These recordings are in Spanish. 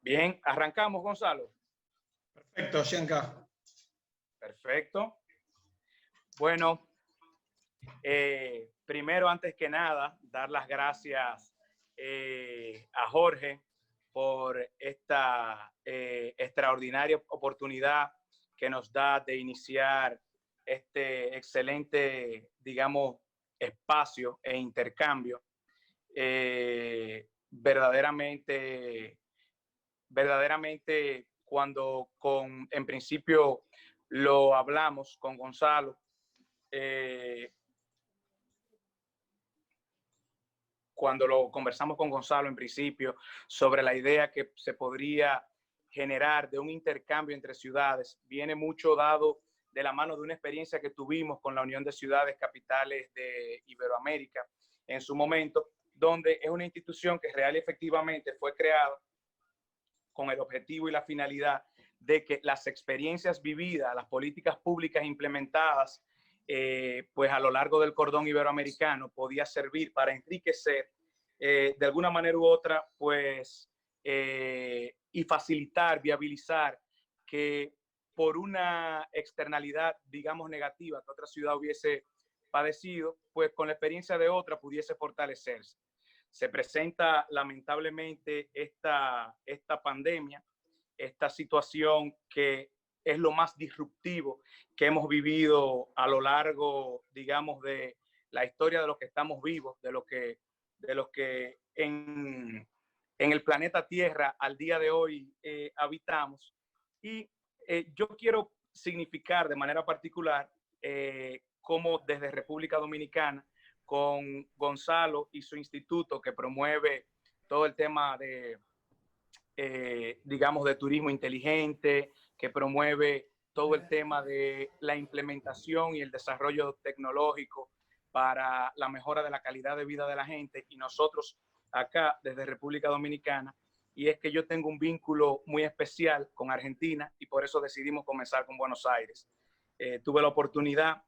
Bien, arrancamos, Gonzalo. Perfecto, Gianca. Perfecto. Bueno, primero, antes que nada, dar las gracias a Jorge por esta extraordinaria oportunidad que nos da de iniciar este excelente, digamos, espacio e intercambio. Verdaderamente, cuando en principio lo hablamos con Gonzalo, cuando lo conversamos con Gonzalo en principio sobre la idea que se podría generar de un intercambio entre ciudades, viene mucho dado de la mano de una experiencia que tuvimos con la Unión de Ciudades Capitales de Iberoamérica en su momento, donde es una institución que real y efectivamente fue creada con el objetivo y la finalidad de que las experiencias vividas, las políticas públicas implementadas, pues a lo largo del cordón iberoamericano podía servir para enriquecer de alguna manera u otra, pues, y facilitar, viabilizar que por una externalidad, digamos, negativa que otra ciudad hubiese padecido, pues con la experiencia de otra pudiese fortalecerse. Se presenta lamentablemente esta pandemia, esta situación que es lo más disruptivo que hemos vivido a lo largo, digamos, de la historia de los que estamos vivos, de los que en el planeta Tierra al día de hoy habitamos. Y yo quiero significar de manera particular cómo desde República Dominicana, con Gonzalo y su instituto que promueve todo el tema de, digamos, de turismo inteligente, que promueve todo el tema de la implementación y el desarrollo tecnológico para la mejora de la calidad de vida de la gente, y nosotros acá desde República Dominicana, y es que yo tengo un vínculo muy especial con Argentina y por eso decidimos comenzar con Buenos Aires. Tuve la oportunidad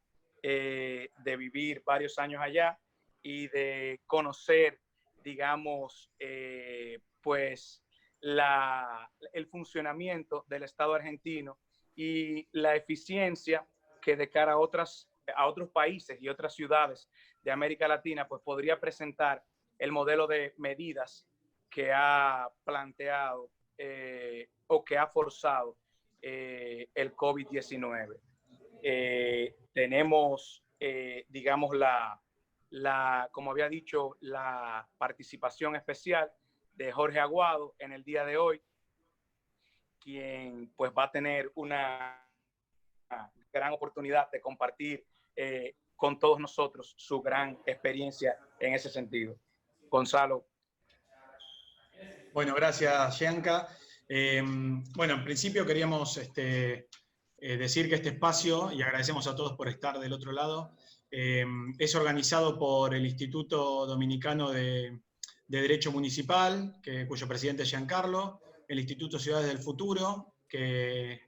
de vivir varios años allá y de conocer, digamos, pues el funcionamiento del Estado argentino y la eficiencia que de cara a otros países y otras ciudades de América Latina, pues podría presentar el modelo de medidas que ha planteado o que ha forzado el COVID-19. Tenemos, digamos, como había dicho, la participación especial de Jorge Aguado en el día de hoy, quien pues va a tener una gran oportunidad de compartir con todos nosotros su gran experiencia en ese sentido. Gonzalo. Bueno, gracias, Gianca. Bueno, en principio queríamos decir que este espacio, y agradecemos a todos por estar del otro lado, es organizado por el Instituto Dominicano de Derecho Municipal, cuyo presidente es Giancarlo, el Instituto Ciudades del Futuro, que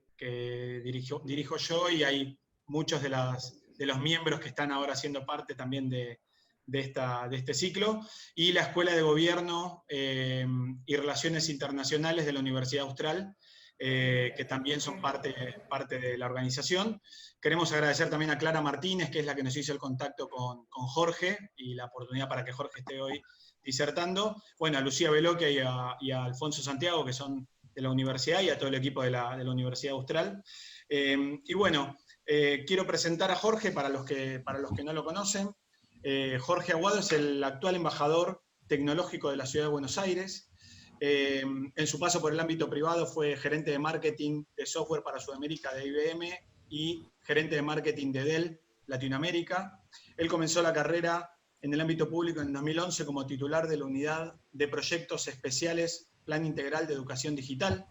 dirijo yo, y hay muchos de los miembros que están ahora siendo parte también de este ciclo, y la Escuela de Gobierno y Relaciones Internacionales de la Universidad Austral, que también son parte de la organización. Queremos agradecer también a Clara Martínez, que es la que nos hizo el contacto con Jorge, y la oportunidad para que Jorge esté hoy disertando. Bueno, a Lucía Veloque y a Alfonso Santiago, que son de la universidad, y a todo el equipo de la Universidad Austral. Y bueno, quiero presentar a Jorge para los que no lo conocen. Jorge Aguado es el actual embajador tecnológico de la Ciudad de Buenos Aires. En su paso por el ámbito privado fue gerente de marketing de software para Sudamérica de IBM y gerente de marketing de Dell Latinoamérica. Él comenzó la carrera en el ámbito público en 2011 como titular de la Unidad de Proyectos Especiales Plan Integral de Educación Digital,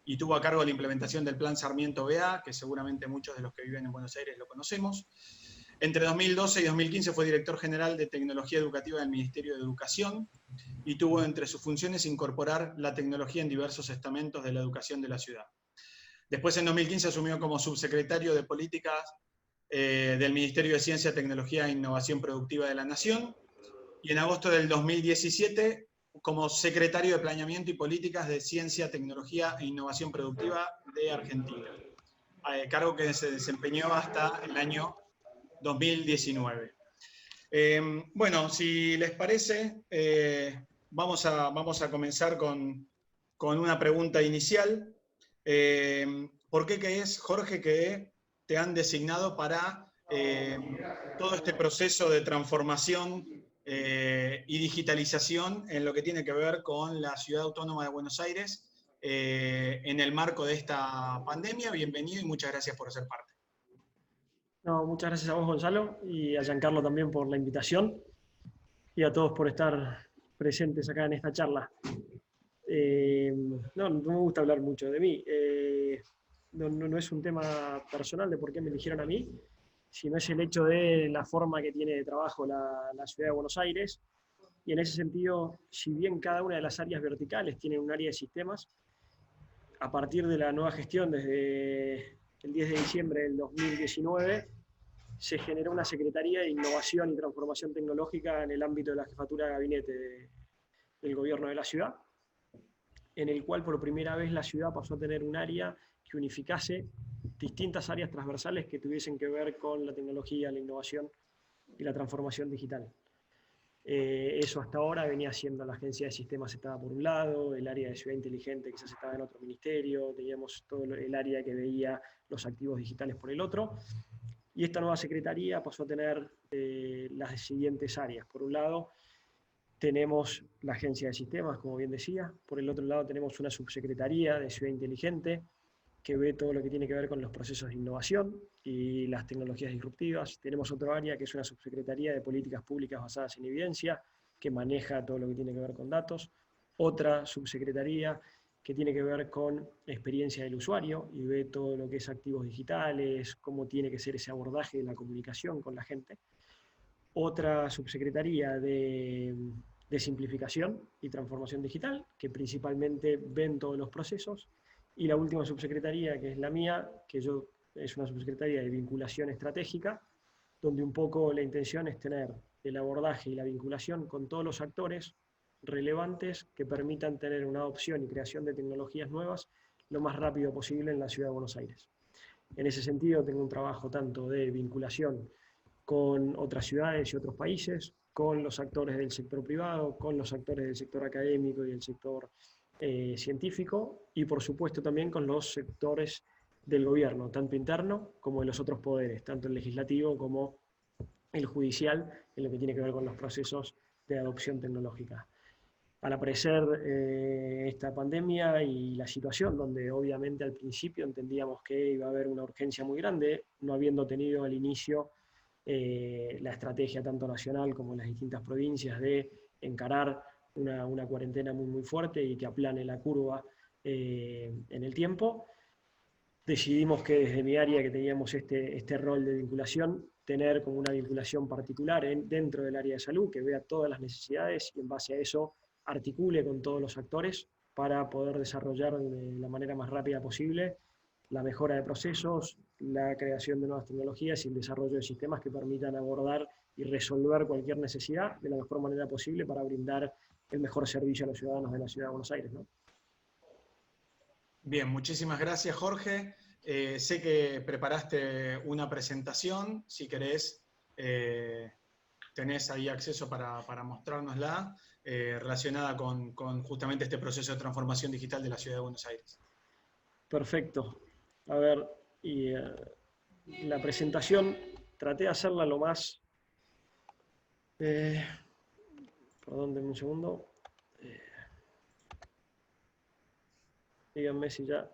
y tuvo a cargo la implementación del Plan Sarmiento BA, que seguramente muchos de los que viven en Buenos Aires lo conocemos. Entre 2012 y 2015 fue director general de Tecnología Educativa del Ministerio de Educación, y tuvo entre sus funciones incorporar la tecnología en diversos estamentos de la educación de la ciudad. Después, en 2015, asumió como subsecretario de Políticas del Ministerio de Ciencia, Tecnología e Innovación Productiva de la Nación, y en agosto del 2017 como secretario de Planeamiento y Políticas de Ciencia, Tecnología e Innovación Productiva de Argentina, cargo que se desempeñó hasta el año 2019. Bueno, si les parece, vamos a comenzar con una pregunta inicial. ¿Por qué crees, Jorge, que te han designado para todo este proceso de transformación y digitalización en lo que tiene que ver con la Ciudad Autónoma de Buenos Aires en el marco de esta pandemia? Bienvenido y muchas gracias por ser parte. No, muchas gracias a vos, Gonzalo, y a Giancarlo también por la invitación, y a todos por estar presentes acá en esta charla. No me gusta hablar mucho de mí. No es un tema personal de por qué me eligieron a mí, sino es el hecho de la forma que tiene de trabajo la Ciudad de Buenos Aires. Y en ese sentido, si bien cada una de las áreas verticales tiene un área de sistemas, a partir de la nueva gestión desde el 10 de diciembre del 2019, se generó una Secretaría de Innovación y Transformación Tecnológica en el ámbito de la Jefatura de Gabinete del Gobierno de la Ciudad, en el cual por primera vez la ciudad pasó a tener un área que unificase distintas áreas transversales que tuviesen que ver con la tecnología, la innovación y la transformación digital. Eso hasta ahora venía siendo la Agencia de Sistemas, estaba por un lado, el área de Ciudad Inteligente quizás estaba en otro ministerio, teníamos todo el área que veía los activos digitales por el otro, y esta nueva secretaría pasó a tener las siguientes áreas. Por un lado, tenemos la Agencia de Sistemas, como bien decía. Por el otro lado, tenemos una subsecretaría de Ciudad Inteligente, que ve todo lo que tiene que ver con los procesos de innovación y las tecnologías disruptivas. Tenemos otro área que es una subsecretaría de Políticas Públicas basadas en evidencia, que maneja todo lo que tiene que ver con datos. Otra subsecretaría que tiene que ver con experiencia del usuario y ve todo lo que es activos digitales, cómo tiene que ser ese abordaje de la comunicación con la gente. Otra subsecretaría de simplificación y transformación digital, que principalmente ven todos los procesos. Y la última subsecretaría, que es la mía, es una subsecretaría de vinculación estratégica, donde un poco la intención es tener el abordaje y la vinculación con todos los actores relevantes que permitan tener una adopción y creación de tecnologías nuevas lo más rápido posible en la Ciudad de Buenos Aires. En ese sentido, tengo un trabajo tanto de vinculación con otras ciudades y otros países, con los actores del sector privado, con los actores del sector académico y del sector científico, y por supuesto también con los sectores del gobierno, tanto interno como de los otros poderes, tanto el legislativo como el judicial, en lo que tiene que ver con los procesos de adopción tecnológica. Al aparecer esta pandemia y la situación donde obviamente al principio entendíamos que iba a haber una urgencia muy grande, no habiendo tenido al inicio la estrategia tanto nacional como en las distintas provincias de encarar una cuarentena muy fuerte y que aplane la curva en el tiempo, decidimos que desde mi área, que teníamos este rol de vinculación, tener como una vinculación particular dentro del área de salud, que vea todas las necesidades y en base a eso articule con todos los actores para poder desarrollar de la manera más rápida posible la mejora de procesos, la creación de nuevas tecnologías y el desarrollo de sistemas que permitan abordar y resolver cualquier necesidad de la mejor manera posible para brindar el mejor servicio a los ciudadanos de la Ciudad de Buenos Aires, ¿no? Bien, muchísimas gracias, Jorge. Sé que preparaste una presentación, si querés, tenés ahí acceso para mostrárnosla, relacionada con justamente este proceso de transformación digital de la Ciudad de Buenos Aires. Perfecto. A ver, la presentación traté de hacerla lo más... perdón, denme un segundo. Díganme si ya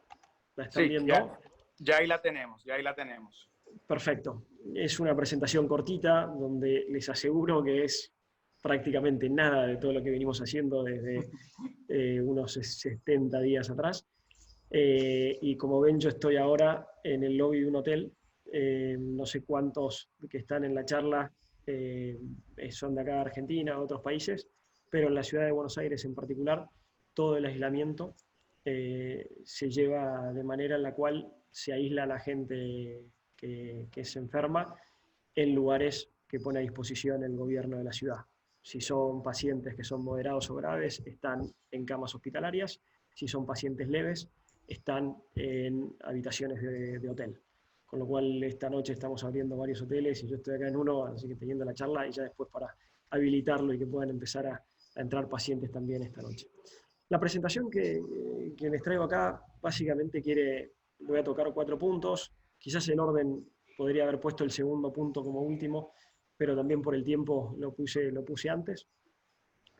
la están viendo. Ya ahí la tenemos, ya ahí la tenemos. Perfecto. Es una presentación cortita donde les aseguro que es prácticamente nada de todo lo que venimos haciendo desde unos 70 días atrás. Y como ven, yo estoy ahora en el lobby de un hotel. No sé cuántos que están en la charla son de acá de Argentina, de otros países, pero en la ciudad de Buenos Aires en particular, todo el aislamiento se lleva de manera en la cual se aísla a la gente que se enferma en lugares que pone a disposición el gobierno de la ciudad. Si son pacientes que son moderados o graves, están en camas hospitalarias. Si son pacientes leves, están en habitaciones de hotel. Con lo cual, esta noche estamos abriendo varios hoteles y yo estoy acá en uno, así que teniendo la charla y ya después para habilitarlo y que puedan empezar a entrar pacientes también esta noche. La presentación que les traigo acá básicamente voy a tocar 4 puntos. Quizás en orden podría haber puesto el segundo punto como último, pero también por el tiempo lo puse antes.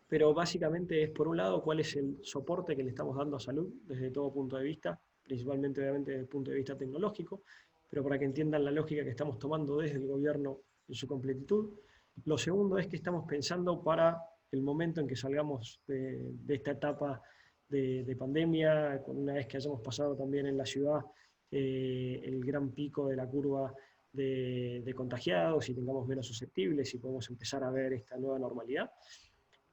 Pero básicamente es, por un lado, cuál es el soporte que le estamos dando a salud desde todo punto de vista, principalmente obviamente desde el punto de vista tecnológico, pero para que entiendan la lógica que estamos tomando desde el gobierno en su completitud. Lo segundo es que estamos pensando para el momento en que salgamos de esta etapa de pandemia, una vez que hayamos pasado también en la ciudad el gran pico de la curva de contagiados y tengamos menos susceptibles y podemos empezar a ver esta nueva normalidad.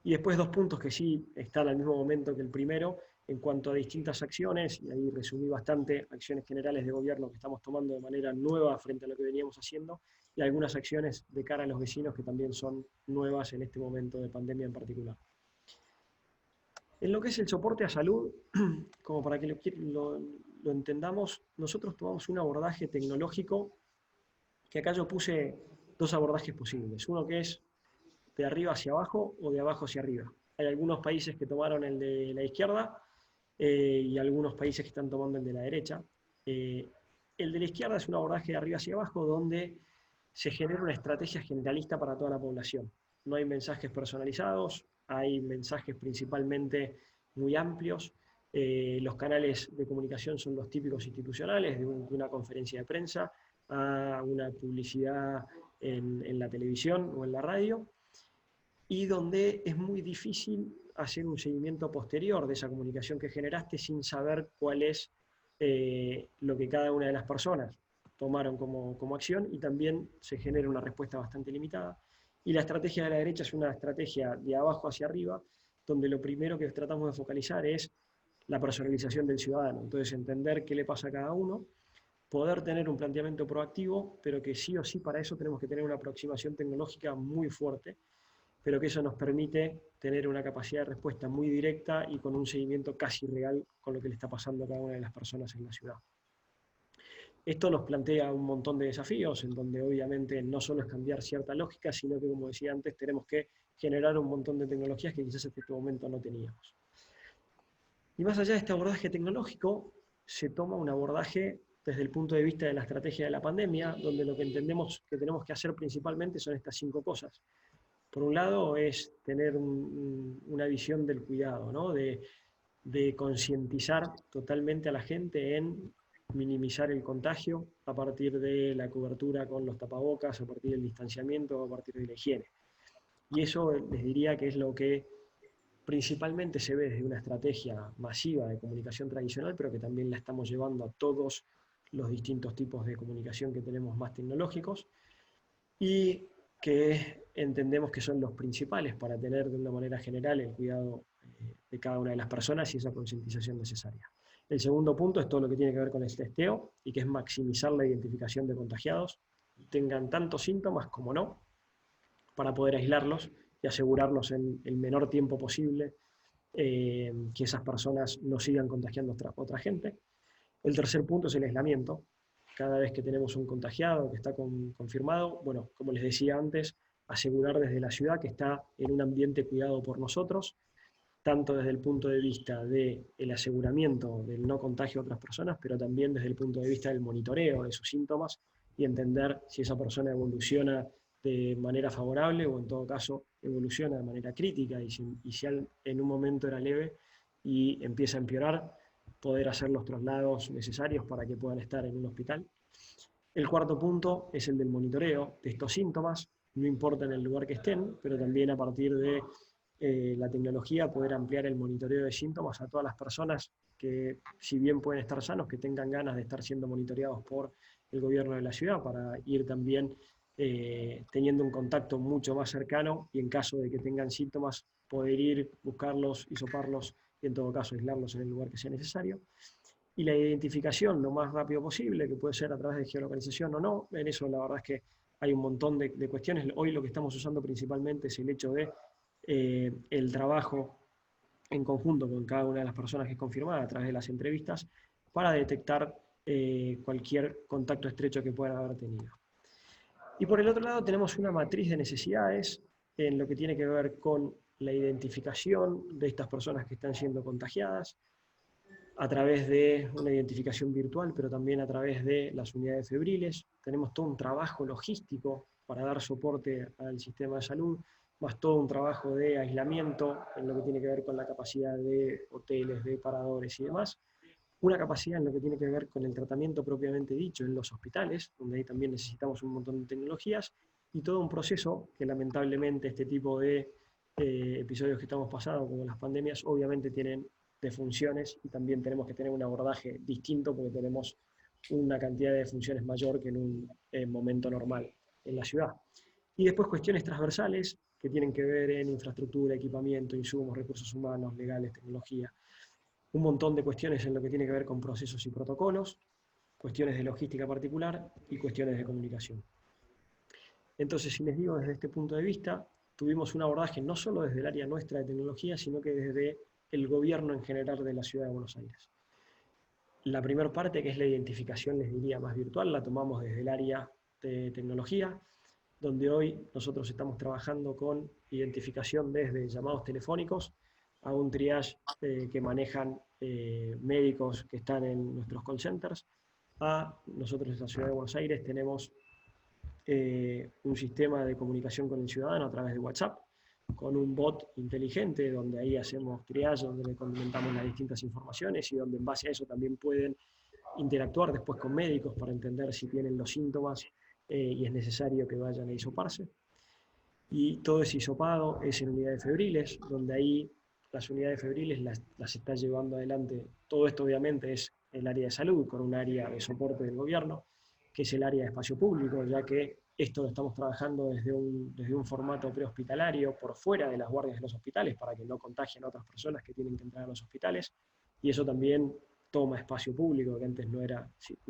Y después 2 puntos que sí están al mismo momento que el primero, en cuanto a distintas acciones, y ahí resumí bastante, acciones generales de gobierno que estamos tomando de manera nueva frente a lo que veníamos haciendo, y algunas acciones de cara a los vecinos que también son nuevas en este momento de pandemia en particular. En lo que es el soporte a salud, como para que lo entendamos, nosotros tomamos un abordaje tecnológico, que acá yo puse 2 abordajes posibles. Uno que es de arriba hacia abajo o de abajo hacia arriba. Hay algunos países que tomaron el de la izquierda y algunos países que están tomando el de la derecha. El de la izquierda es un abordaje de arriba hacia abajo donde se genera una estrategia generalista para toda la población. No hay mensajes personalizados, hay mensajes principalmente muy amplios. Los canales de comunicación son los típicos institucionales, de una conferencia de prensa a una publicidad en la televisión o en la radio, y donde es muy difícil hacer un seguimiento posterior de esa comunicación que generaste sin saber cuál es lo que cada una de las personas tomaron como acción, y también se genera una respuesta bastante limitada. Y la estrategia de la derecha es una estrategia de abajo hacia arriba, donde lo primero que tratamos de focalizar es la personalización del ciudadano. Entonces, entender qué le pasa a cada uno, poder tener un planteamiento proactivo, pero que sí o sí para eso tenemos que tener una aproximación tecnológica muy fuerte, pero que eso nos permite tener una capacidad de respuesta muy directa y con un seguimiento casi real con lo que le está pasando a cada una de las personas en la ciudad. Esto nos plantea un montón de desafíos, en donde obviamente no solo es cambiar cierta lógica, sino que, como decía antes, tenemos que generar un montón de tecnologías que quizás hasta este momento no teníamos. Y más allá de este abordaje tecnológico, se toma un abordaje desde el punto de vista de la estrategia de la pandemia, donde lo que entendemos que tenemos que hacer principalmente son estas 5 cosas. Por un lado es tener una visión del cuidado, ¿no? de concientizar totalmente a la gente en minimizar el contagio a partir de la cobertura con los tapabocas, a partir del distanciamiento, a partir de la higiene. Y eso les diría que es lo que principalmente se ve desde una estrategia masiva de comunicación tradicional, pero que también la estamos llevando a todos los distintos tipos de comunicación que tenemos más tecnológicos, y que entendemos que son los principales para tener de una manera general el cuidado de cada una de las personas y esa concientización necesaria. El segundo punto es todo lo que tiene que ver con el testeo, y que es maximizar la identificación de contagiados, tengan tantos síntomas como no, para poder aislarlos y asegurarnos en el menor tiempo posible que esas personas no sigan contagiando a otra gente. El tercer punto es el aislamiento. Cada vez que tenemos un contagiado que está confirmado, bueno, como les decía antes, asegurar desde la ciudad que está en un ambiente cuidado por nosotros, tanto desde el punto de vista del aseguramiento del no contagio a otras personas, pero también desde el punto de vista del monitoreo de sus síntomas y entender si esa persona evoluciona de manera favorable o en todo caso evoluciona de manera crítica, y si en un momento era leve y empieza a empeorar, poder hacer los traslados necesarios para que puedan estar en un hospital. El cuarto punto es el del monitoreo de estos síntomas, no importa en el lugar que estén, pero también a partir de la tecnología poder ampliar el monitoreo de síntomas a todas las personas que, si bien pueden estar sanos, que tengan ganas de estar siendo monitoreados por el gobierno de la ciudad, para ir también teniendo un contacto mucho más cercano, y en caso de que tengan síntomas poder ir, buscarlos, hisoparlos y en todo caso aislarlos en el lugar que sea necesario. Y la identificación lo más rápido posible, que puede ser a través de geolocalización o no. En eso la verdad es que hay un montón de cuestiones. Hoy lo que estamos usando principalmente es el hecho de el trabajo en conjunto con cada una de las personas que es confirmada a través de las entrevistas para detectar cualquier contacto estrecho que puedan haber tenido. Y por el otro lado tenemos una matriz de necesidades en lo que tiene que ver con la identificación de estas personas que están siendo contagiadas a través de una identificación virtual, pero también a través de las unidades febriles. Tenemos todo un trabajo logístico para dar soporte al sistema de salud, más todo un trabajo de aislamiento en lo que tiene que ver con la capacidad de hoteles, de paradores y demás. Una capacidad en lo que tiene que ver con el tratamiento propiamente dicho en los hospitales, donde ahí también necesitamos un montón de tecnologías, y todo un proceso que lamentablemente este tipo de episodios que estamos pasando, como las pandemias, obviamente tienen defunciones y también tenemos que tener un abordaje distinto porque tenemos una cantidad de funciones mayor que en un momento normal en la ciudad. Y después cuestiones transversales que tienen que ver en infraestructura, equipamiento, insumos, recursos humanos, legales, tecnología. Un montón de cuestiones en lo que tiene que ver con procesos y protocolos, cuestiones de logística particular y cuestiones de comunicación. Entonces, si les digo desde este punto de vista, tuvimos un abordaje no solo desde el área nuestra de tecnología, sino que desde el gobierno en general de la Ciudad de Buenos Aires. La primera parte, que es la identificación, les diría, más virtual, la tomamos desde el área de tecnología, donde hoy nosotros estamos trabajando con identificación desde llamados telefónicos a un triage que manejan médicos que están en nuestros call centers. Nosotros en la Ciudad de Buenos Aires tenemos un sistema de comunicación con el ciudadano a través de WhatsApp, con un bot inteligente donde ahí hacemos triage, donde le condimentamos las distintas informaciones y donde en base a eso también pueden interactuar después con médicos para entender si tienen los síntomas y es necesario que vayan a hisoparse. Y todo ese hisopado es en unidades febriles, donde ahí las unidades febriles las está llevando adelante. Todo esto obviamente es el área de salud, con un área de soporte del gobierno, que es el área de espacio público, ya que esto lo estamos trabajando desde un formato prehospitalario, por fuera de las guardias de los hospitales, para que no contagien a otras personas que tienen que entrar a los hospitales, y eso también toma espacio público, que antes no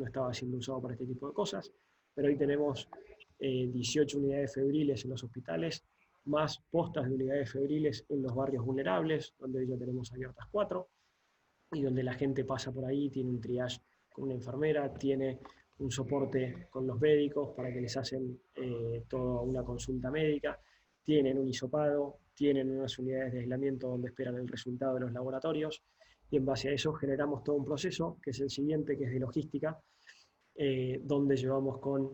estaba siendo usado para este tipo de cosas, pero hoy tenemos 18 unidades febriles en los hospitales, más postas de unidades febriles en los barrios vulnerables, donde hoy ya tenemos abiertas 4, y donde la gente pasa por ahí, tiene un triage con una enfermera, tiene un soporte con los médicos para que les hacen toda una consulta médica, tienen un hisopado, tienen unas unidades de aislamiento donde esperan el resultado de los laboratorios, y en base a eso generamos todo un proceso, que es el siguiente, que es de logística, donde llevamos con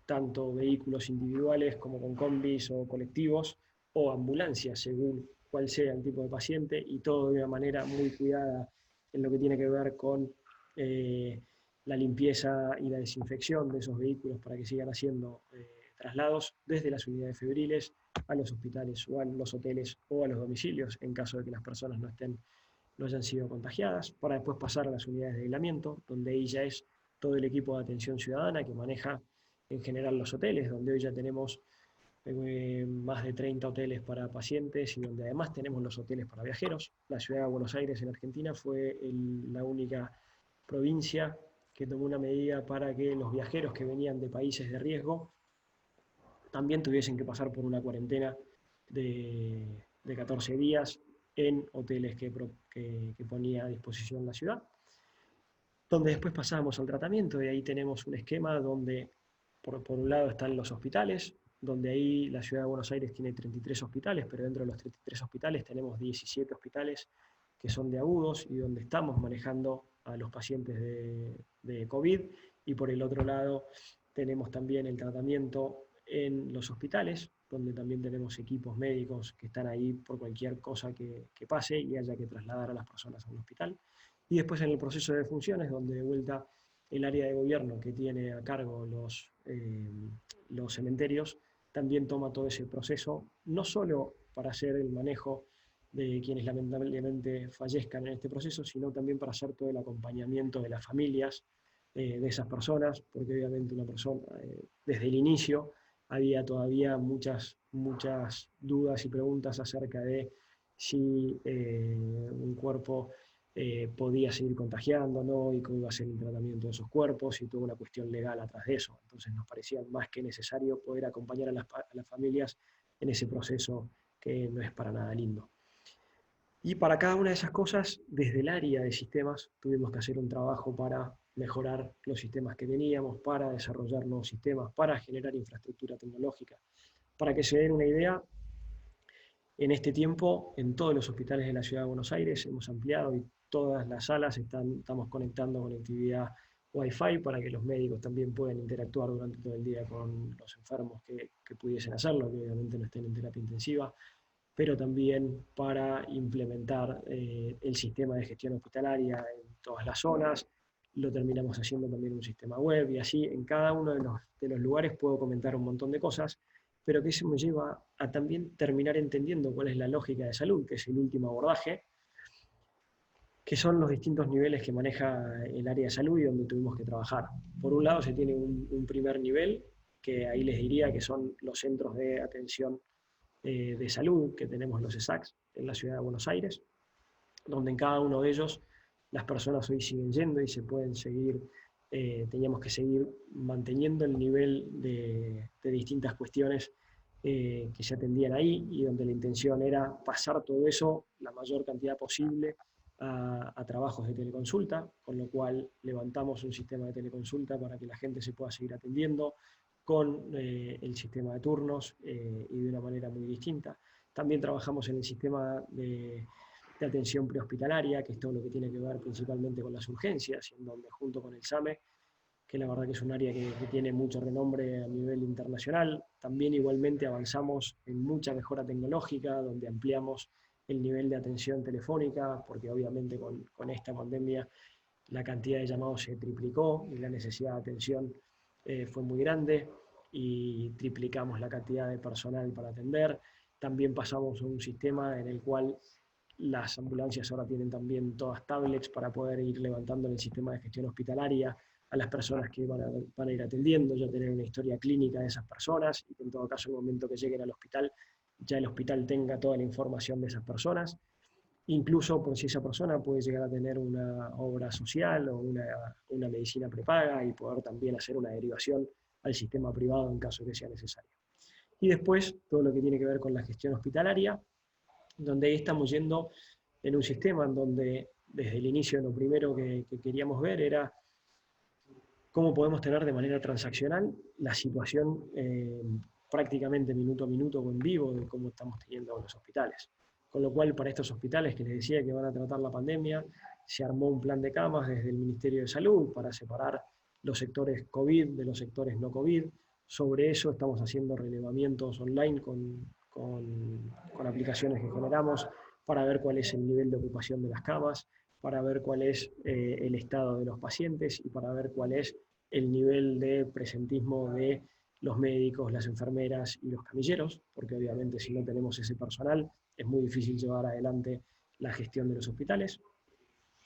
tanto vehículos individuales como con combis o colectivos o ambulancias, según cuál sea el tipo de paciente, y todo de una manera muy cuidada en lo que tiene que ver con la limpieza y la desinfección de esos vehículos para que sigan haciendo traslados desde las unidades febriles a los hospitales o a los hoteles o a los domicilios en caso de que las personas no hayan sido contagiadas, para después pasar a las unidades de aislamiento, donde ahí ya es todo el equipo de atención ciudadana que maneja en general los hoteles, donde hoy ya tenemos más de 30 hoteles para pacientes y donde además tenemos los hoteles para viajeros. La ciudad de Buenos Aires en Argentina fue la única provincia que tomó una medida para que los viajeros que venían de países de riesgo también tuviesen que pasar por una cuarentena de 14 días en hoteles que ponía a disposición la ciudad, donde después pasamos al tratamiento y ahí tenemos un esquema donde por un lado están los hospitales, donde ahí la Ciudad de Buenos Aires tiene 33 hospitales, pero dentro de los 33 hospitales tenemos 17 hospitales que son de agudos y donde estamos manejando a los pacientes de COVID, y por el otro lado tenemos también el tratamiento en los hospitales, donde también tenemos equipos médicos que están ahí por cualquier cosa que pase y haya que trasladar a las personas a un hospital. Y después en el proceso de funciones, donde de vuelta el área de gobierno que tiene a cargo los cementerios también toma todo ese proceso, no solo para hacer el manejo de quienes lamentablemente fallezcan en este proceso, sino también para hacer todo el acompañamiento de las familias de esas personas, porque obviamente una persona, desde el inicio, había todavía muchas dudas y preguntas acerca de si un cuerpo podía seguir contagiando, ¿no? Y cómo iba a ser el tratamiento de esos cuerpos y toda una cuestión legal atrás de eso. Entonces nos parecía más que necesario poder acompañar a las familias en ese proceso que no es para nada lindo. Y para cada una de esas cosas, desde el área de sistemas, tuvimos que hacer un trabajo para mejorar los sistemas que teníamos, para desarrollar nuevos sistemas, para generar infraestructura tecnológica. Para que se den una idea, en este tiempo, en todos los hospitales de la Ciudad de Buenos Aires hemos ampliado y todas las salas estamos conectando conectividad Wi-Fi para que los médicos también puedan interactuar durante todo el día con los enfermos que pudiesen hacerlo, que obviamente no estén en terapia intensiva, pero también para implementar el sistema de gestión hospitalaria en todas las zonas. Lo terminamos haciendo también un sistema web y así en cada uno de los lugares puedo comentar un montón de cosas, pero que eso me lleva a también terminar entendiendo cuál es la lógica de salud, que es el último abordaje, que son los distintos niveles que maneja el área de salud y donde tuvimos que trabajar. Por un lado se tiene un primer nivel, que ahí les diría que son los centros de atención de salud, que tenemos los ESACs en la Ciudad de Buenos Aires, donde en cada uno de ellos las personas hoy siguen yendo y se pueden seguir, teníamos que seguir manteniendo el nivel de distintas cuestiones que se atendían ahí y donde la intención era pasar todo eso, la mayor cantidad posible, a trabajos de teleconsulta, con lo cual levantamos un sistema de teleconsulta para que la gente se pueda seguir atendiendo con el sistema de turnos y de una manera muy distinta. También trabajamos en el sistema de atención prehospitalaria, que es todo lo que tiene que ver principalmente con las urgencias, en donde junto con el SAME, que la verdad que es un área que tiene mucho renombre a nivel internacional, también igualmente avanzamos en mucha mejora tecnológica, donde ampliamos el nivel de atención telefónica, porque obviamente con esta pandemia la cantidad de llamados se triplicó y la necesidad de atención fue muy grande y triplicamos la cantidad de personal para atender. También pasamos a un sistema en el cual las ambulancias ahora tienen también todas tablets para poder ir levantando en el sistema de gestión hospitalaria a las personas que van a ir atendiendo, ya tener una historia clínica de esas personas y que en todo caso en el momento que lleguen al hospital, ya el hospital tenga toda la información de esas personas. Incluso por si esa persona puede llegar a tener una obra social o una medicina prepaga y poder también hacer una derivación al sistema privado en caso que sea necesario. Y después todo lo que tiene que ver con la gestión hospitalaria, donde ahí estamos yendo en un sistema en donde desde el inicio lo primero que queríamos ver era cómo podemos tener de manera transaccional la situación prácticamente minuto a minuto o en vivo de cómo estamos teniendo en los hospitales. Con lo cual, para estos hospitales que les decía que van a tratar la pandemia, se armó un plan de camas desde el Ministerio de Salud para separar los sectores COVID de los sectores no COVID. Sobre eso estamos haciendo relevamientos online con aplicaciones que generamos para ver cuál es el nivel de ocupación de las camas, para ver cuál es el estado de los pacientes y para ver cuál es el nivel de presentismo de los médicos, las enfermeras y los camilleros, porque obviamente si no tenemos ese personal es muy difícil llevar adelante la gestión de los hospitales,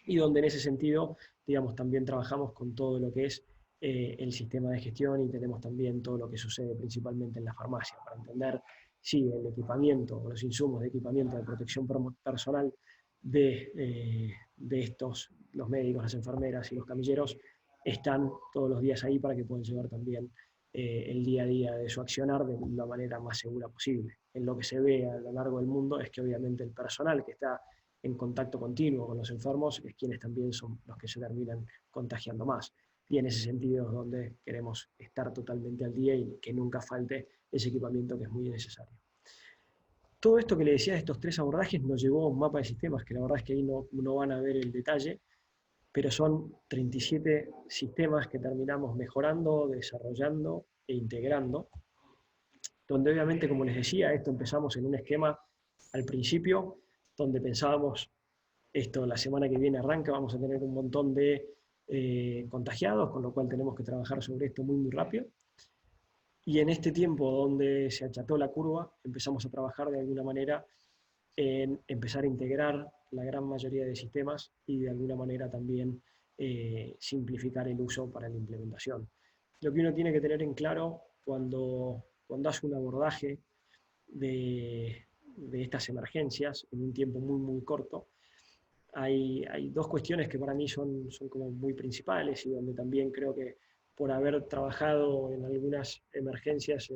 y donde en ese sentido, digamos, también trabajamos con todo lo que es el sistema de gestión y tenemos también todo lo que sucede principalmente en la farmacia, para entender si el equipamiento o los insumos de equipamiento de protección personal de estos, los médicos, las enfermeras y los camilleros, están todos los días ahí para que puedan llevar también el día a día de su accionar de la manera más segura posible. En lo que se ve a lo largo del mundo es que obviamente el personal que está en contacto continuo con los enfermos es quienes también son los que se terminan contagiando más. Y en ese sentido es donde queremos estar totalmente al día y que nunca falte ese equipamiento que es muy necesario. Todo esto que le decía de estos tres abordajes nos llevó a un mapa de sistemas, que la verdad es que ahí no van a ver el detalle, pero son 37 sistemas que terminamos mejorando, desarrollando e integrando, donde obviamente, como les decía, esto empezamos en un esquema al principio, donde pensábamos, esto la semana que viene arranca, vamos a tener un montón de contagiados, con lo cual tenemos que trabajar sobre esto muy rápido. Y en este tiempo donde se acható la curva, empezamos a trabajar de alguna manera en empezar a integrar la gran mayoría de sistemas y de alguna manera también simplificar el uso para la implementación. Lo que uno tiene que tener en claro cuando hace un abordaje de estas emergencias en un tiempo muy corto, hay dos cuestiones que para mí son como muy principales y donde también creo que por haber trabajado en algunas emergencias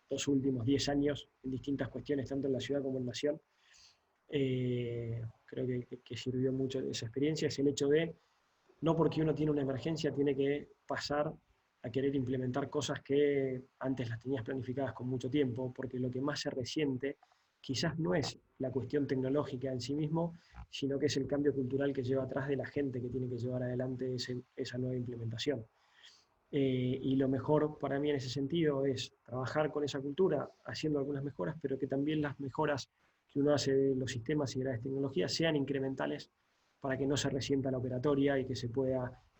los últimos 10 años en distintas cuestiones, tanto en la ciudad como en Nación. Creo que sirvió mucho esa experiencia, es el hecho de, no porque uno tiene una emergencia, tiene que pasar a querer implementar cosas que antes las tenías planificadas con mucho tiempo, porque lo que más se resiente quizás no es la cuestión tecnológica en sí mismo, sino que es el cambio cultural que lleva atrás de la gente que tiene que llevar adelante esa nueva implementación. Y lo mejor para mí en ese sentido es trabajar con esa cultura, haciendo algunas mejoras, pero que también las mejoras que uno hace de los sistemas y de las tecnologías sean incrementales para que no se resienta la operatoria y que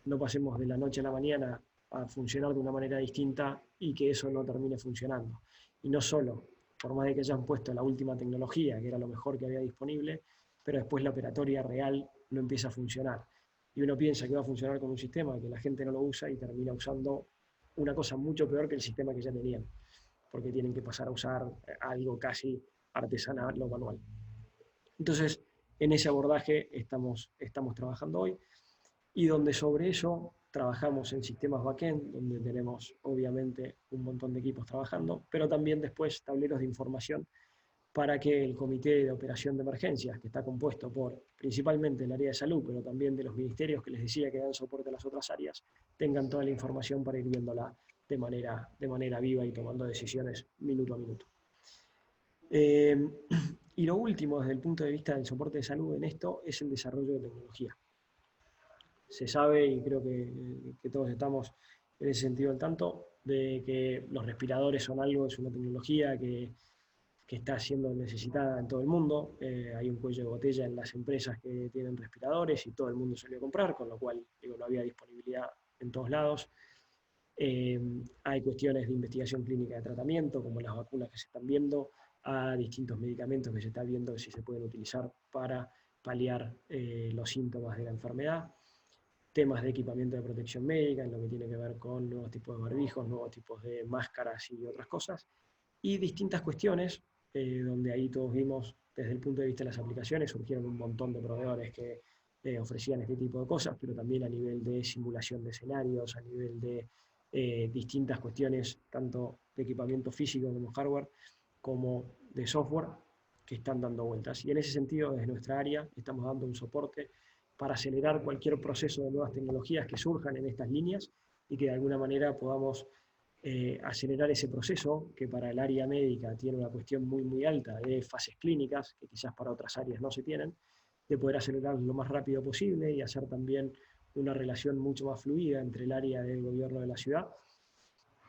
no pasemos de la noche a la mañana a funcionar de una manera distinta y que eso no termine funcionando. Y no solo, por más de que hayan puesto la última tecnología, que era lo mejor que había disponible, pero después la operatoria real no empieza a funcionar. Y uno piensa que va a funcionar con un sistema que la gente no lo usa y termina usando una cosa mucho peor que el sistema que ya tenían, porque tienen que pasar a usar algo casi artesanal o manual. Entonces, en ese abordaje estamos trabajando hoy, y donde sobre eso trabajamos en sistemas backend, donde tenemos obviamente un montón de equipos trabajando, pero también después tableros de información para que el comité de operación de emergencias, que está compuesto por principalmente el área de salud, pero también de los ministerios que les decía que dan soporte a las otras áreas, tengan toda la información para ir viéndola de manera viva y tomando decisiones minuto a minuto. Y lo último, desde el punto de vista del soporte de salud en esto, es el desarrollo de tecnología. Se sabe, y creo que todos estamos en ese sentido al tanto, de que los respiradores son algo, es una tecnología que está siendo necesitada en todo el mundo. Hay un cuello de botella en las empresas que tienen respiradores y todo el mundo salió a comprar, con lo cual no había disponibilidad en todos lados. Hay cuestiones de investigación clínica de tratamiento, como las vacunas que se están viendo, a distintos medicamentos que se están viendo si se pueden utilizar para paliar los síntomas de la enfermedad. Temas de equipamiento de protección médica, en lo que tiene que ver con nuevos tipos de barbijos, nuevos tipos de máscaras y otras cosas. Y distintas cuestiones, donde ahí todos vimos, desde el punto de vista de las aplicaciones, surgieron un montón de proveedores que ofrecían este tipo de cosas, pero también a nivel de simulación de escenarios, a nivel de distintas cuestiones, tanto de equipamiento físico como hardware, como de software, que están dando vueltas. Y en ese sentido, desde nuestra área, estamos dando un soporte para acelerar cualquier proceso de nuevas tecnologías que surjan en estas líneas y que de alguna manera podamos acelerar ese proceso, que para el área médica tiene una cuestión muy, muy alta de fases clínicas, que quizás para otras áreas no se tienen, de poder acelerar lo más rápido posible y hacer también una relación mucho más fluida entre el área del gobierno de la ciudad,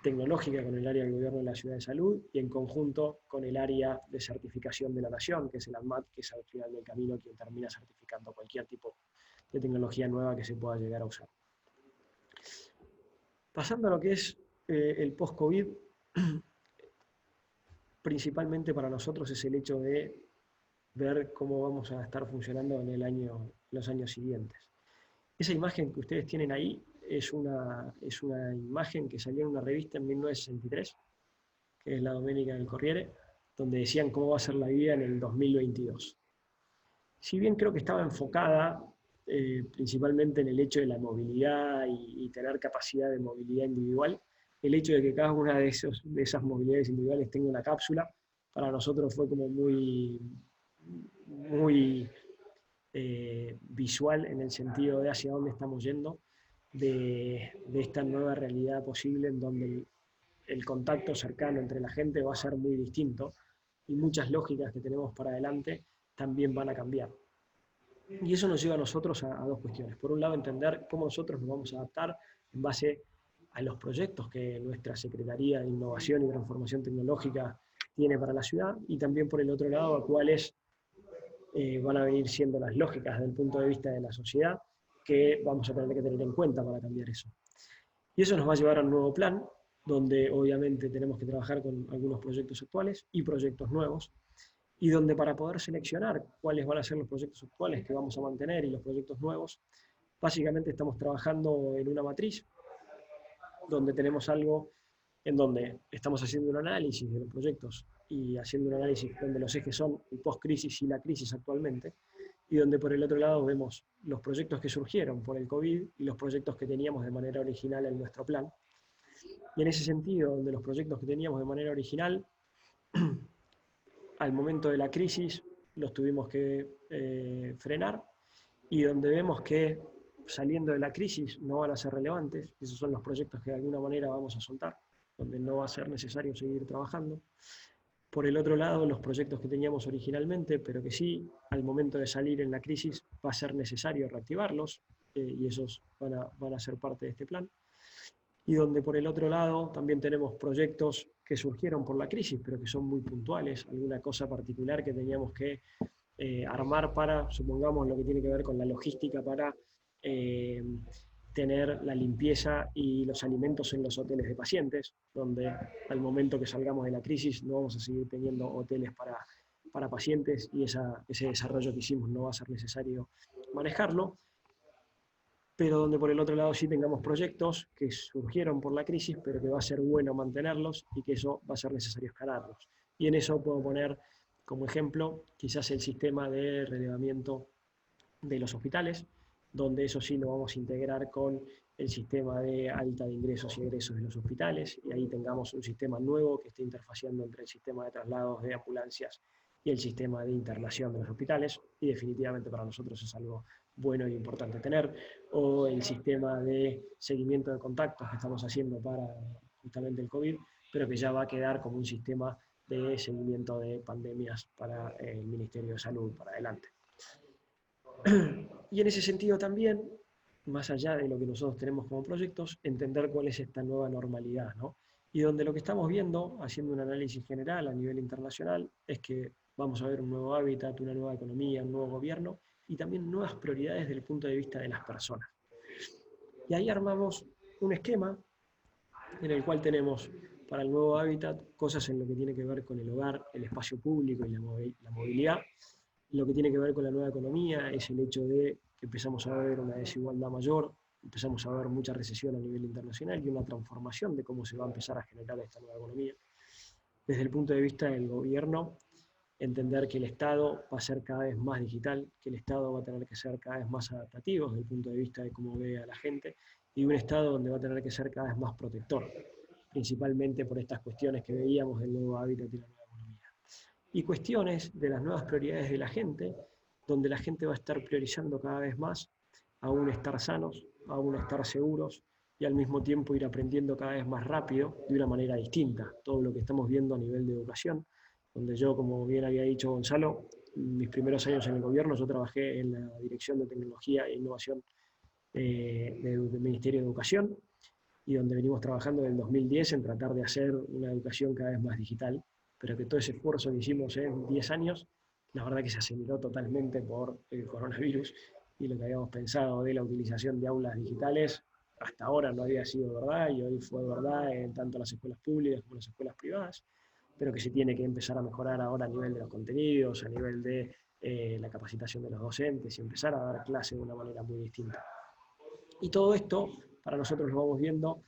tecnológica con el área del gobierno de la ciudad de salud y en conjunto con el área de certificación de la nación, que es el ANMAT, que es al final del camino quien termina certificando cualquier tipo de tecnología nueva que se pueda llegar a usar. Pasando a lo que es el post-COVID, principalmente para nosotros es el hecho de ver cómo vamos a estar funcionando en los años siguientes. Esa imagen que ustedes tienen ahí es una imagen que salió en una revista en 1963, que es la Domenica del Corriere, donde decían cómo va a ser la vida en el 2022. Si bien creo que estaba enfocada principalmente en el hecho de la movilidad y tener capacidad de movilidad individual, el hecho de que cada una de esas movilidades individuales tenga una cápsula, para nosotros fue como muy visual en el sentido de hacia dónde estamos yendo, de esta nueva realidad posible en donde el contacto cercano entre la gente va a ser muy distinto y muchas lógicas que tenemos para adelante también van a cambiar. Y eso nos lleva a nosotros a dos cuestiones. Por un lado, entender cómo nosotros nos vamos a adaptar en base a los proyectos que nuestra Secretaría de Innovación y Transformación Tecnológica tiene para la ciudad, y también por el otro lado a cuáles van a venir siendo las lógicas desde el punto de vista de la sociedad que vamos a tener que tener en cuenta para cambiar eso. Y eso nos va a llevar a un nuevo plan, donde obviamente tenemos que trabajar con algunos proyectos actuales y proyectos nuevos, y donde para poder seleccionar cuáles van a ser los proyectos actuales que vamos a mantener y los proyectos nuevos, básicamente estamos trabajando en una matriz, donde tenemos algo en donde estamos haciendo un análisis de los proyectos y haciendo un análisis donde los ejes son el post-crisis y la crisis actualmente, y donde por el otro lado vemos los proyectos que surgieron por el COVID y los proyectos que teníamos de manera original en nuestro plan. Y en ese sentido, donde los proyectos que teníamos de manera original, al momento de la crisis los tuvimos que frenar, y donde vemos que saliendo de la crisis no van a ser relevantes, esos son los proyectos que de alguna manera vamos a soltar, donde no va a ser necesario seguir trabajando. Por el otro lado, los proyectos que teníamos originalmente, pero que sí, al momento de salir en la crisis, va a ser necesario reactivarlos, y esos van a ser parte de este plan. Y donde por el otro lado también tenemos proyectos que surgieron por la crisis, pero que son muy puntuales, alguna cosa particular que teníamos que armar para, supongamos, lo que tiene que ver con la logística para tener la limpieza y los alimentos en los hoteles de pacientes, donde al momento que salgamos de la crisis no vamos a seguir teniendo hoteles para pacientes, y ese desarrollo que hicimos no va a ser necesario manejarlo, pero donde por el otro lado sí tengamos proyectos que surgieron por la crisis, pero que va a ser bueno mantenerlos y que eso va a ser necesario escalarlos. Y en eso puedo poner como ejemplo quizás el sistema de relevamiento de los hospitales, donde eso sí lo vamos a integrar con el sistema de alta de ingresos y egresos de los hospitales, y ahí tengamos un sistema nuevo que esté interfaciando entre el sistema de traslados de ambulancias y el sistema de internación de los hospitales, y definitivamente para nosotros es algo bueno e importante tener, o el sistema de seguimiento de contactos que estamos haciendo para justamente el COVID, pero que ya va a quedar como un sistema de seguimiento de pandemias para el Ministerio de Salud para adelante. Y en ese sentido también, más allá de lo que nosotros tenemos como proyectos, entender cuál es esta nueva normalidad, ¿no? Y donde lo que estamos viendo, haciendo un análisis general a nivel internacional, es que vamos a ver un nuevo hábitat, una nueva economía, un nuevo gobierno, y también nuevas prioridades desde el punto de vista de las personas. Y ahí armamos un esquema en el cual tenemos para el nuevo hábitat cosas en lo que tiene que ver con el hogar, el espacio público y la movilidad. Lo que tiene que ver con la nueva economía es el hecho de que empezamos a ver una desigualdad mayor, empezamos a ver mucha recesión a nivel internacional y una transformación de cómo se va a empezar a generar esta nueva economía. Desde el punto de vista del gobierno, entender que el Estado va a ser cada vez más digital, que el Estado va a tener que ser cada vez más adaptativo desde el punto de vista de cómo ve a la gente, y un Estado donde va a tener que ser cada vez más protector, principalmente por estas cuestiones que veíamos del nuevo hábitat y la nueva economía. Y cuestiones de las nuevas prioridades de la gente, donde la gente va a estar priorizando cada vez más aún estar sanos, aún estar seguros, y al mismo tiempo ir aprendiendo cada vez más rápido de una manera distinta. Todo lo que estamos viendo a nivel de educación, donde yo, como bien había dicho Gonzalo, mis primeros años en el gobierno yo trabajé en la Dirección de Tecnología e Innovación del Ministerio de Educación, y donde venimos trabajando desde el 2010 en tratar de hacer una educación cada vez más digital, pero que todo ese esfuerzo que hicimos en 10 años, la verdad que se aceleró totalmente por el coronavirus, y lo que habíamos pensado de la utilización de aulas digitales hasta ahora no había sido verdad, y hoy fue verdad en tanto las escuelas públicas como las escuelas privadas, pero que se tiene que empezar a mejorar ahora a nivel de los contenidos, a nivel de la capacitación de los docentes, y empezar a dar clases de una manera muy distinta. Y todo esto, para nosotros lo vamos viendo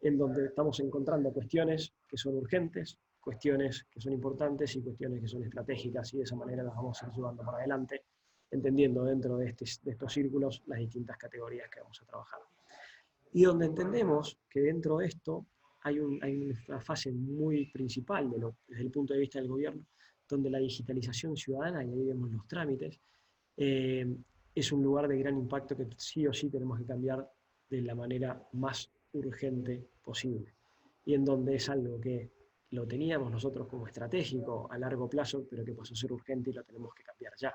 en donde estamos encontrando cuestiones que son urgentes, cuestiones que son importantes y cuestiones que son estratégicas, y de esa manera las vamos a ir llevando para adelante, entendiendo dentro de estos círculos las distintas categorías que vamos a trabajar. Y donde entendemos que dentro de esto hay una fase muy principal desde el punto de vista del gobierno, donde la digitalización ciudadana, y ahí vemos los trámites, es un lugar de gran impacto que sí o sí tenemos que cambiar de la manera más urgente posible. Y en donde es algo que lo teníamos nosotros como estratégico a largo plazo, pero que pasó a ser urgente y lo tenemos que cambiar ya.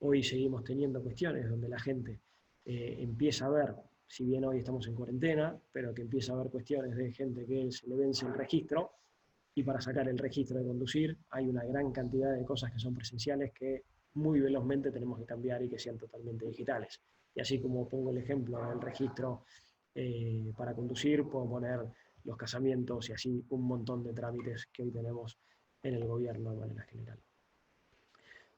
Hoy seguimos teniendo cuestiones donde la gente empieza a ver, si bien hoy estamos en cuarentena, pero que empieza a haber cuestiones de gente que se le vence el registro, y para sacar el registro de conducir hay una gran cantidad de cosas que son presenciales que muy velozmente tenemos que cambiar y que sean totalmente digitales. Y así como pongo el ejemplo del registro para conducir, puedo poner los casamientos y así un montón de trámites que hoy tenemos en el gobierno de manera general.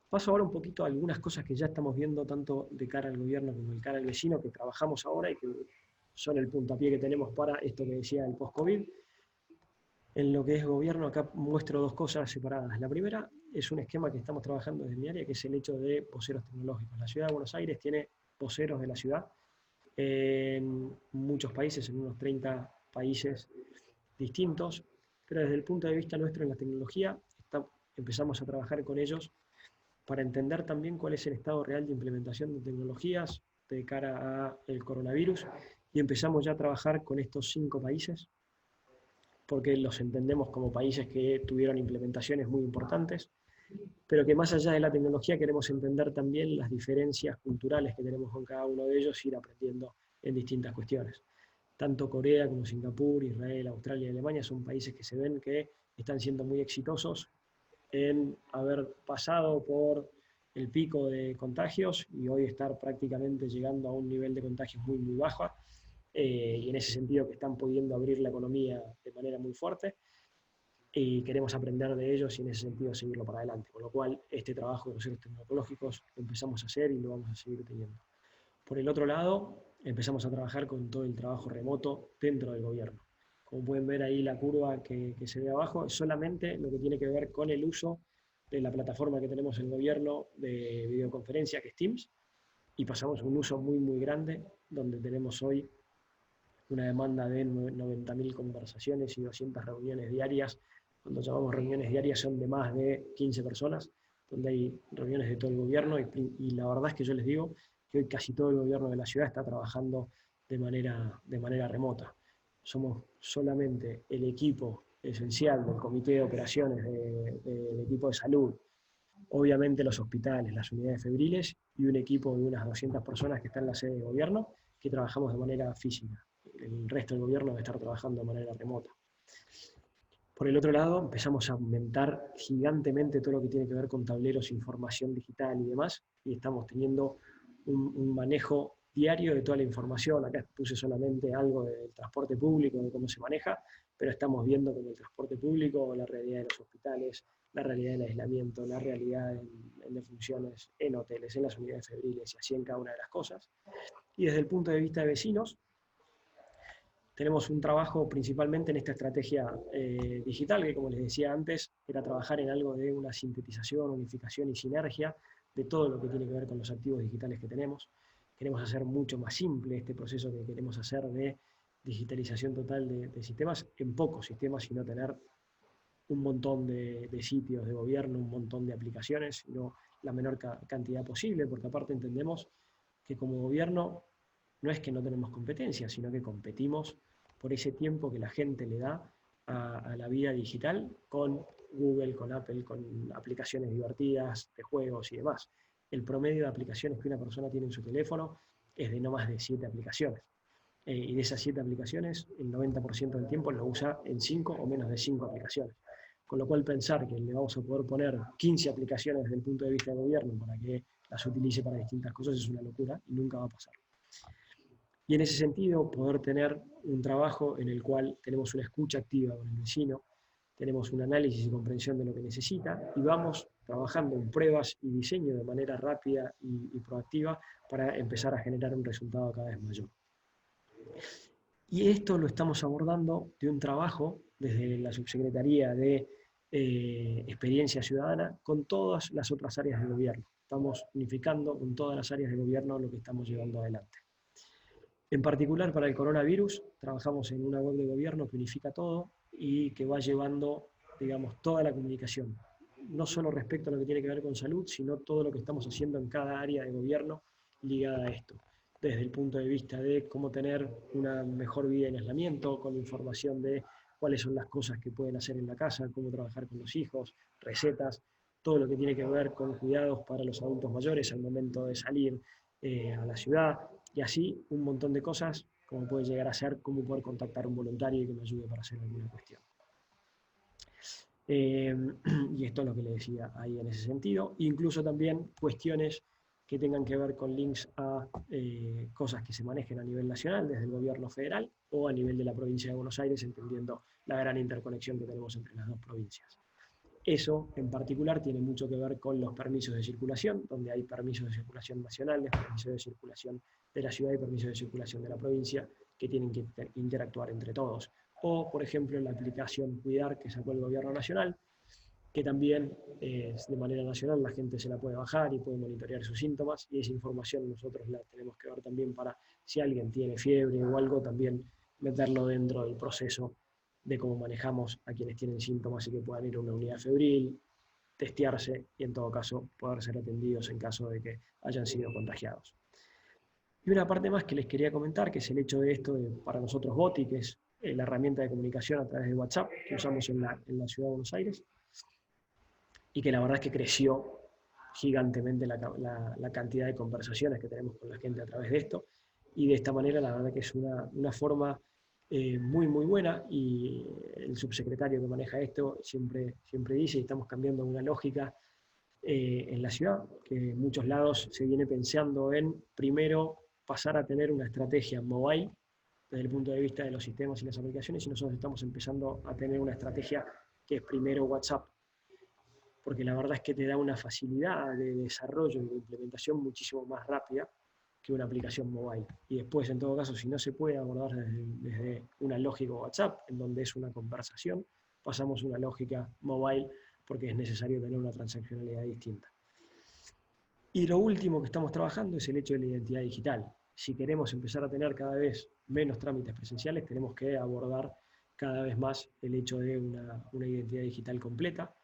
Paso ahora un poquito a algunas cosas que ya estamos viendo tanto de cara al gobierno como de cara al vecino, que trabajamos ahora y que son el puntapié que tenemos para esto que decía el post-COVID. En lo que es gobierno, acá muestro dos cosas separadas. La primera es un esquema que estamos trabajando desde mi área, que es el hecho de voceros tecnológicos. La ciudad de Buenos Aires tiene voceros de la ciudad en muchos países, en unos 30 países distintos, pero desde el punto de vista nuestro en la tecnología empezamos a trabajar con ellos para entender también cuál es el estado real de implementación de tecnologías de cara al coronavirus, y empezamos ya a trabajar con estos 5 países, porque los entendemos como países que tuvieron implementaciones muy importantes, pero que más allá de la tecnología queremos entender también las diferencias culturales que tenemos con cada uno de ellos, e ir aprendiendo en distintas cuestiones. Tanto Corea como Singapur, Israel, Australia y Alemania son países que se ven que están siendo muy exitosos en haber pasado por el pico de contagios y hoy estar prácticamente llegando a un nivel de contagios muy, muy bajo, y en ese sentido que están pudiendo abrir la economía de manera muy fuerte, y queremos aprender de ellos y en ese sentido seguirlo para adelante. Con lo cual, este trabajo de los centros tecnológicos lo empezamos a hacer y lo vamos a seguir teniendo. Por el otro lado, empezamos a trabajar con todo el trabajo remoto dentro del gobierno. Como pueden ver ahí la curva que se ve abajo, es solamente lo que tiene que ver con el uso de la plataforma que tenemos en el gobierno de videoconferencia, que es Teams, y pasamos a un uso muy, muy grande, donde tenemos hoy una demanda de 90.000 conversaciones y 200 reuniones diarias. Cuando llamamos reuniones diarias son de más de 15 personas, donde hay reuniones de todo el gobierno, y la verdad es que yo les digo que hoy casi todo el gobierno de la ciudad está trabajando de manera remota. Somos solamente el equipo esencial del comité de operaciones del equipo de salud, obviamente los hospitales, las unidades febriles y un equipo de unas 200 personas que está en la sede de gobierno, que trabajamos de manera física. El resto del gobierno debe estar trabajando de manera remota. Por el otro lado, empezamos a aumentar gigantemente todo lo que tiene que ver con tableros, información digital y demás, y estamos teniendo un manejo diario de toda la información. Acá puse solamente algo del transporte público, de cómo se maneja, pero estamos viendo con el transporte público la realidad de los hospitales, la realidad del aislamiento, la realidad en defunciones, en hoteles, en las unidades febriles y así en cada una de las cosas. Y desde el punto de vista de vecinos, tenemos un trabajo principalmente en esta estrategia digital, que como les decía antes, era trabajar en algo de una sintetización, unificación y sinergia de todo lo que tiene que ver con los activos digitales que tenemos. Queremos hacer mucho más simple este proceso que queremos hacer de digitalización total de sistemas, en pocos sistemas, sino tener un montón de sitios de gobierno, un montón de aplicaciones, sino la menor cantidad posible, porque aparte entendemos que como gobierno no es que no tenemos competencia, sino que competimos por ese tiempo que la gente le da a la vida digital con Google, con Apple, con aplicaciones divertidas, de juegos y demás. El promedio de aplicaciones que una persona tiene en su teléfono es de no más de 7 aplicaciones. Y de esas 7 aplicaciones, el 90% del tiempo lo usa en 5 o menos de 5 aplicaciones. Con lo cual pensar que le vamos a poder poner 15 aplicaciones desde el punto de vista del gobierno para que las utilice para distintas cosas es una locura y nunca va a pasar. Y en ese sentido, poder tener un trabajo en el cual tenemos una escucha activa con el vecino, tenemos un análisis y comprensión de lo que necesita, y vamos trabajando en pruebas y diseño de manera rápida y proactiva para empezar a generar un resultado cada vez mayor. Y esto lo estamos abordando de un trabajo desde la Subsecretaría de Experiencia Ciudadana con todas las otras áreas del gobierno. Estamos unificando con todas las áreas del gobierno lo que estamos llevando adelante. En particular para el coronavirus, trabajamos en una web de gobierno que unifica todo y que va llevando, digamos, toda la comunicación, no solo respecto a lo que tiene que ver con salud, sino todo lo que estamos haciendo en cada área de gobierno ligada a esto, desde el punto de vista de cómo tener una mejor vida en aislamiento, con información de cuáles son las cosas que pueden hacer en la casa, cómo trabajar con los hijos, recetas, todo lo que tiene que ver con cuidados para los adultos mayores al momento de salir a la ciudad, y así un montón de cosas, como puede llegar a ser cómo poder contactar a un voluntario y que me ayude para hacer alguna cuestión. Y esto es lo que le decía ahí en ese sentido. Incluso también cuestiones que tengan que ver con links a cosas que se manejen a nivel nacional, desde el gobierno federal, o a nivel de la provincia de Buenos Aires, entendiendo la gran interconexión que tenemos entre las dos provincias. Eso, en particular, tiene mucho que ver con los permisos de circulación, donde hay permisos de circulación nacionales, permisos de circulación de la ciudad y permisos de circulación de la provincia, que tienen que interactuar entre todos. O, por ejemplo, la aplicación Cuidar, que sacó el gobierno nacional, que también de manera nacional la gente se la puede bajar y puede monitorear sus síntomas, y esa información nosotros la tenemos que ver también para si alguien tiene fiebre o algo, también meterlo dentro del proceso de cómo manejamos a quienes tienen síntomas y que puedan ir a una unidad febril, testearse y en todo caso poder ser atendidos en caso de que hayan sido contagiados. Y una parte más que les quería comentar, que es el hecho de esto de, para nosotros Boti, que es la herramienta de comunicación a través de WhatsApp que usamos en la Ciudad de Buenos Aires, y que la verdad es que creció gigantemente la cantidad de conversaciones que tenemos con la gente a través de esto, y de esta manera la verdad que es una forma muy muy buena, y el subsecretario que maneja esto siempre dice, y estamos cambiando una lógica en la ciudad, que en muchos lados se viene pensando en primero pasar a tener una estrategia mobile desde el punto de vista de los sistemas y las aplicaciones, y nosotros estamos empezando a tener una estrategia que es primero WhatsApp, porque la verdad es que te da una facilidad de desarrollo y de implementación muchísimo más rápida que una aplicación mobile. Y después, en todo caso, si no se puede abordar desde una lógica WhatsApp, en donde es una conversación, pasamos a una lógica mobile, porque es necesario tener una transaccionalidad distinta. Y lo último que estamos trabajando es el hecho de la identidad digital. Si queremos empezar a tener cada vez menos trámites presenciales, tenemos que abordar cada vez más el hecho de una identidad digital completa,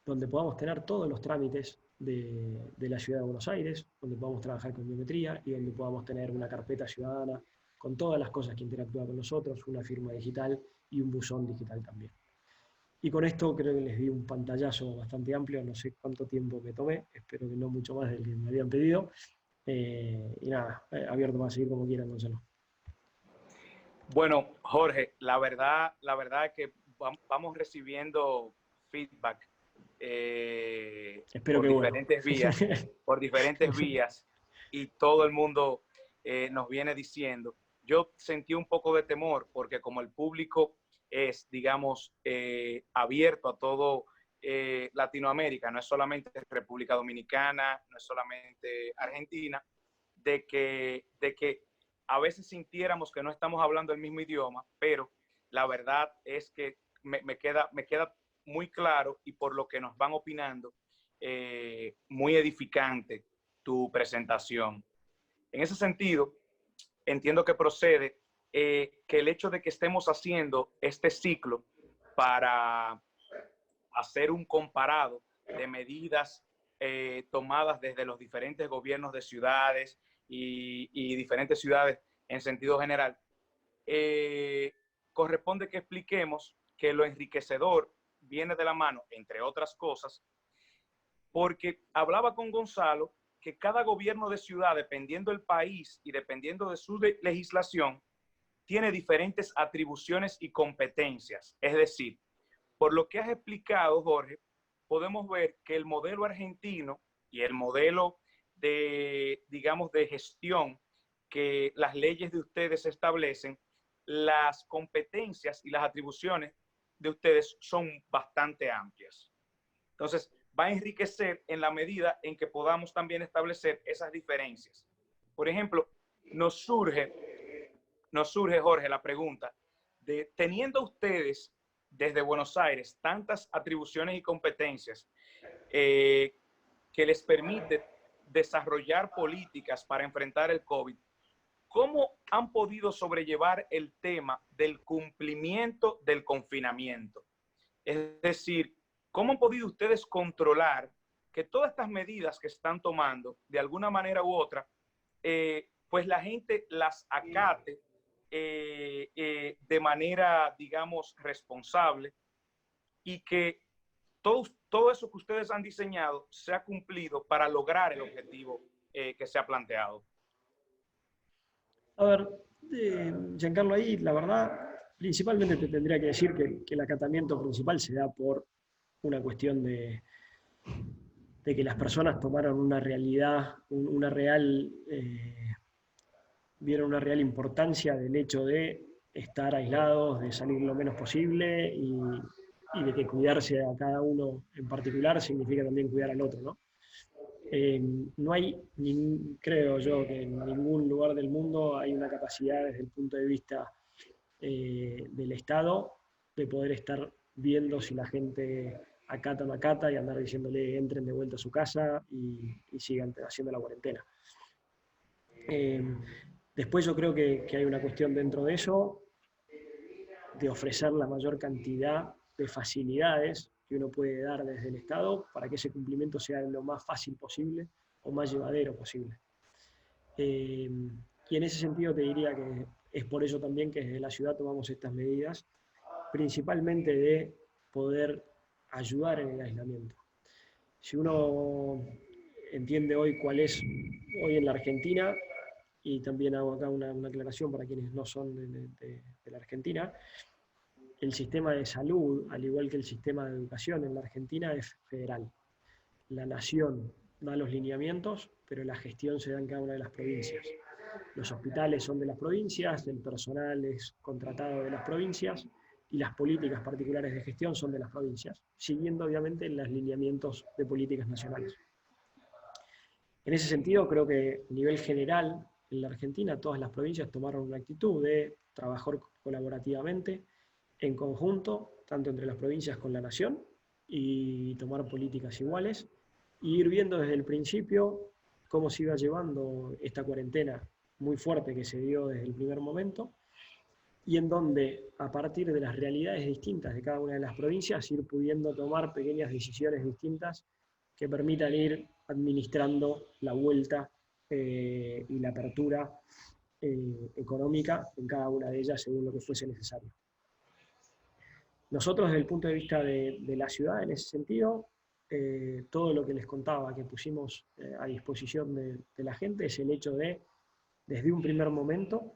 donde podamos tener todos los trámites de la Ciudad de Buenos Aires, donde podamos trabajar con biometría y donde podamos tener una carpeta ciudadana con todas las cosas que interactúan con nosotros, una firma digital y un buzón digital también. Y con esto creo que les di un pantallazo bastante amplio, no sé cuánto tiempo me tomé, espero que no mucho más del que me habían pedido. Y nada, abierto para seguir como quieran, Gonzalo. Bueno, Jorge, la verdad es que vamos recibiendo feedback Espero que bueno. por diferentes vías, y todo el mundo nos viene diciendo. Yo sentí un poco de temor porque como el público es, digamos, abierto a todo Latinoamérica, no es solamente República Dominicana, no es solamente Argentina, de que a veces sintiéramos que no estamos hablando el mismo idioma, pero la verdad es que me queda muy claro, y por lo que nos van opinando, muy edificante tu presentación. En ese sentido, entiendo que procede que el hecho de que estemos haciendo este ciclo para hacer un comparado de medidas tomadas desde los diferentes gobiernos de ciudades y diferentes ciudades en sentido general, corresponde que expliquemos que lo enriquecedor viene de la mano, entre otras cosas, porque hablaba con Gonzalo que cada gobierno de ciudad, dependiendo del país y dependiendo de su legislación, tiene diferentes atribuciones y competencias. Es decir, por lo que has explicado, Jorge, podemos ver que el modelo argentino y el modelo de, digamos, de gestión que las leyes de ustedes establecen, las competencias y las atribuciones de ustedes son bastante amplias. Entonces, va a enriquecer en la medida en que podamos también establecer esas diferencias. Por ejemplo, nos surge, Jorge, la pregunta de, teniendo ustedes desde Buenos Aires tantas atribuciones y competencias que les permite desarrollar políticas para enfrentar el COVID, ¿cómo han podido sobrellevar el tema del cumplimiento del confinamiento? Es decir, ¿cómo han podido ustedes controlar que todas estas medidas que están tomando, de alguna manera u otra, pues la gente las acate de manera, digamos, responsable, y que todo eso que ustedes han diseñado se ha cumplido para lograr el objetivo que se ha planteado? A ver, Giancarlo, ahí la verdad, principalmente te tendría que decir que el acatamiento principal se da por una cuestión de que las personas tomaron una realidad, vieron una real importancia del hecho de estar aislados, de salir lo menos posible y de que cuidarse a cada uno en particular significa también cuidar al otro, ¿no? No hay, creo yo, que en ningún lugar del mundo hay una capacidad desde el punto de vista del Estado de poder estar viendo si la gente acata o no acata y andar diciéndole entren de vuelta a su casa y sigan haciendo la cuarentena. Después yo creo que hay una cuestión dentro de eso, de ofrecer la mayor cantidad de facilidades que uno puede dar desde el Estado para que ese cumplimiento sea lo más fácil posible o más llevadero posible. Y en ese sentido te diría que es por eso también que desde la ciudad tomamos estas medidas, principalmente de poder ayudar en el aislamiento. Si uno entiende hoy cuál es hoy en la Argentina, y también hago acá una aclaración para quienes no son de la Argentina, el sistema de salud, al igual que el sistema de educación en la Argentina, es federal. La nación da los lineamientos, pero la gestión se da en cada una de las provincias. Los hospitales son de las provincias, el personal es contratado de las provincias y las políticas particulares de gestión son de las provincias, siguiendo obviamente los lineamientos de políticas nacionales. En ese sentido, creo que a nivel general, en la Argentina, todas las provincias tomaron una actitud de trabajar colaborativamente, en conjunto, tanto entre las provincias con la nación, y tomar políticas iguales, y ir viendo desde el principio cómo se iba llevando esta cuarentena muy fuerte que se dio desde el primer momento, y en donde, a partir de las realidades distintas de cada una de las provincias, ir pudiendo tomar pequeñas decisiones distintas que permitan ir administrando la vuelta y la apertura económica en cada una de ellas según lo que fuese necesario. Nosotros, desde el punto de vista de la ciudad, en ese sentido, todo lo que les contaba que pusimos a disposición de la gente es el hecho de, desde un primer momento,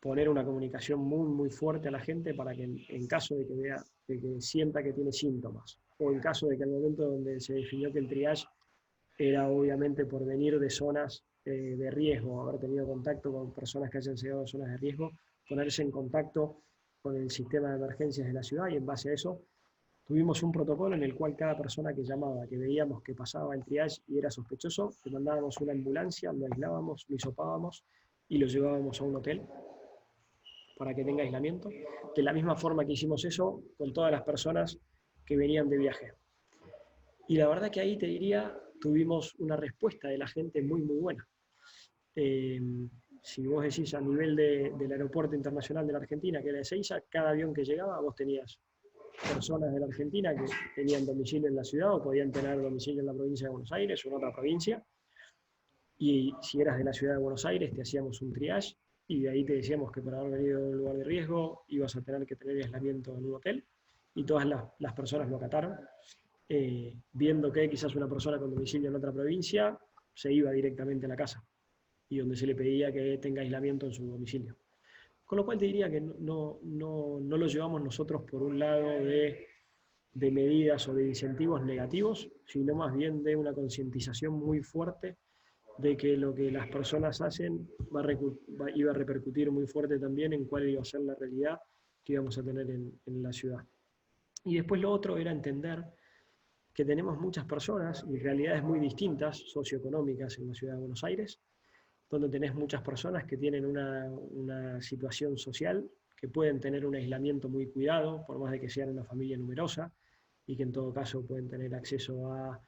poner una comunicación muy fuerte a la gente para que en caso de que vea, de que sienta que tiene síntomas, o en caso de que al momento donde se definió que el triage era obviamente por venir de zonas de riesgo, haber tenido contacto con personas que hayan llegado a zonas de riesgo, ponerse en contacto con el sistema de emergencias de la ciudad, y en base a eso tuvimos un protocolo en el cual cada persona que llamaba, que veíamos que pasaba el triage y era sospechoso, le mandábamos una ambulancia, lo aislábamos, lo hisopábamos y lo llevábamos a un hotel para que tenga aislamiento, de la misma forma que hicimos eso con todas las personas que venían de viaje. Y la verdad que ahí te diría, tuvimos una respuesta de la gente muy buena. Si vos decís a nivel del aeropuerto internacional de la Argentina, que era de Ezeiza, cada avión que llegaba vos tenías personas de la Argentina que tenían domicilio en la ciudad o podían tener domicilio en la provincia de Buenos Aires o en otra provincia, y si eras de la ciudad de Buenos Aires te hacíamos un triage y de ahí te decíamos que por haber venido de un lugar de riesgo ibas a tener que tener aislamiento en un hotel, y todas las personas lo acataron, viendo que quizás una persona con domicilio en otra provincia se iba directamente a la casa y donde se le pedía que tenga aislamiento en su domicilio. Con lo cual te diría que no lo llevamos nosotros por un lado de medidas o de incentivos negativos, sino más bien de una concientización muy fuerte de que lo que las personas hacen iba a repercutir muy fuerte también en cuál iba a ser la realidad que íbamos a tener en la ciudad. Y después lo otro era entender que tenemos muchas personas y realidades muy distintas, socioeconómicas en la ciudad de Buenos Aires, donde tenés muchas personas que tienen una situación social, que pueden tener un aislamiento muy cuidado, por más de que sean una familia numerosa, y que en todo caso pueden tener acceso a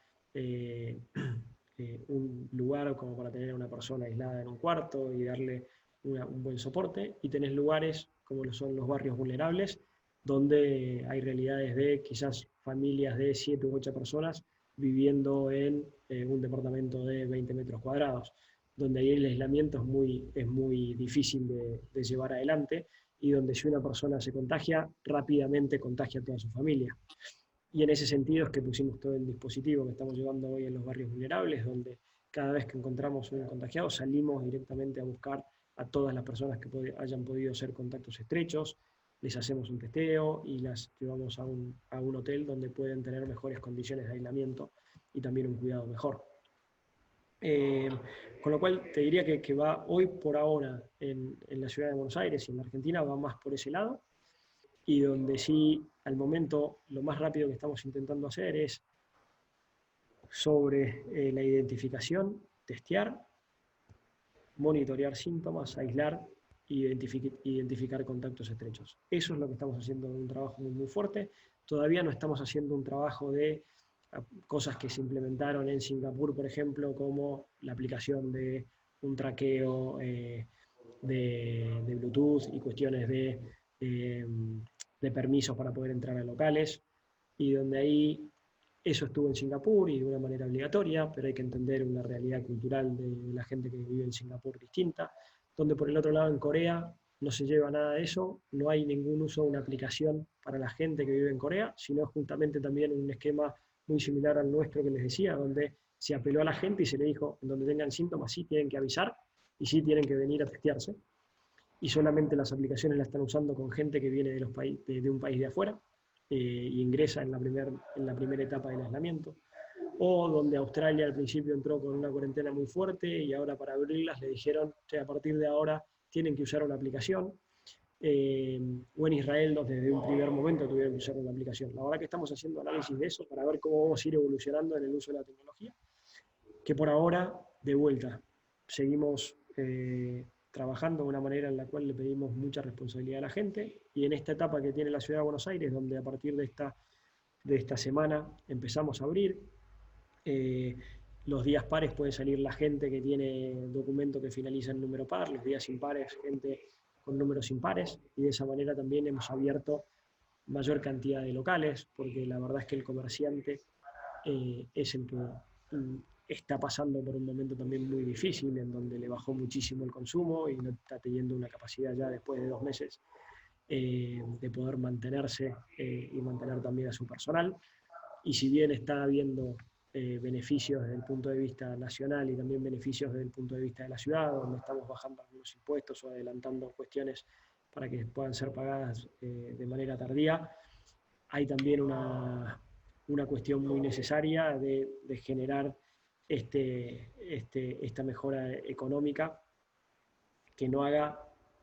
un lugar como para tener a una persona aislada en un cuarto y darle un buen soporte, y tenés lugares como son los barrios vulnerables, donde hay realidades de quizás familias de 7 u 8 personas viviendo en un departamento de 20 metros cuadrados, donde ahí el aislamiento es muy difícil de llevar adelante, y donde si una persona se contagia, rápidamente contagia a toda su familia. Y en ese sentido es que pusimos todo el dispositivo que estamos llevando hoy en los barrios vulnerables, donde cada vez que encontramos un contagiado salimos directamente a buscar a todas las personas que hayan podido ser contactos estrechos, les hacemos un testeo y las llevamos a un hotel donde pueden tener mejores condiciones de aislamiento y también un cuidado mejor. Con lo cual te diría que va hoy por ahora en la ciudad de Buenos Aires y en la Argentina va más por ese lado, y donde sí, al momento, lo más rápido que estamos intentando hacer es sobre la identificación, testear, monitorear síntomas, aislar e identificar contactos estrechos. Eso es lo que estamos haciendo, un trabajo muy fuerte. Todavía no estamos haciendo un trabajo de cosas que se implementaron en Singapur, por ejemplo, como la aplicación de un traqueo de Bluetooth y cuestiones de de permisos para poder entrar a locales, y donde ahí eso estuvo en Singapur y de una manera obligatoria, pero hay que entender una realidad cultural de la gente que vive en Singapur distinta, donde por el otro lado en Corea no se lleva nada de eso, no hay ningún uso de una aplicación para la gente que vive en Corea, sino justamente también un esquema muy similar al nuestro que les decía, donde se apeló a la gente y se le dijo, en donde tengan síntomas sí tienen que avisar y sí tienen que venir a testearse, y solamente las aplicaciones las están usando con gente que viene de un país de afuera, y ingresa en la primera etapa del aislamiento, o donde Australia al principio entró con una cuarentena muy fuerte y ahora para abrirlas le dijeron que a partir de ahora tienen que usar una aplicación, o en Israel donde desde un primer momento tuvieron que usar una aplicación. La verdad que estamos haciendo análisis de eso para ver cómo vamos a ir evolucionando en el uso de la tecnología, que por ahora, de vuelta, seguimos trabajando de una manera en la cual le pedimos mucha responsabilidad a la gente, y en esta etapa que tiene la Ciudad de Buenos Aires, donde a partir de esta semana empezamos a abrir, los días pares puede salir la gente que tiene documento que finaliza en número par, los días impares gente con números impares, y de esa manera también hemos abierto mayor cantidad de locales, porque la verdad es que el comerciante es el que está pasando por un momento también muy difícil, en donde le bajó muchísimo el consumo y no está teniendo una capacidad ya después de 2 meses de poder mantenerse y mantener también a su personal. Y si bien está habiendo beneficios desde el punto de vista nacional y también beneficios desde el punto de vista de la ciudad, donde estamos bajando algunos impuestos o adelantando cuestiones para que puedan ser pagadas de manera tardía, hay también una cuestión muy necesaria de generar esta mejora económica que no haga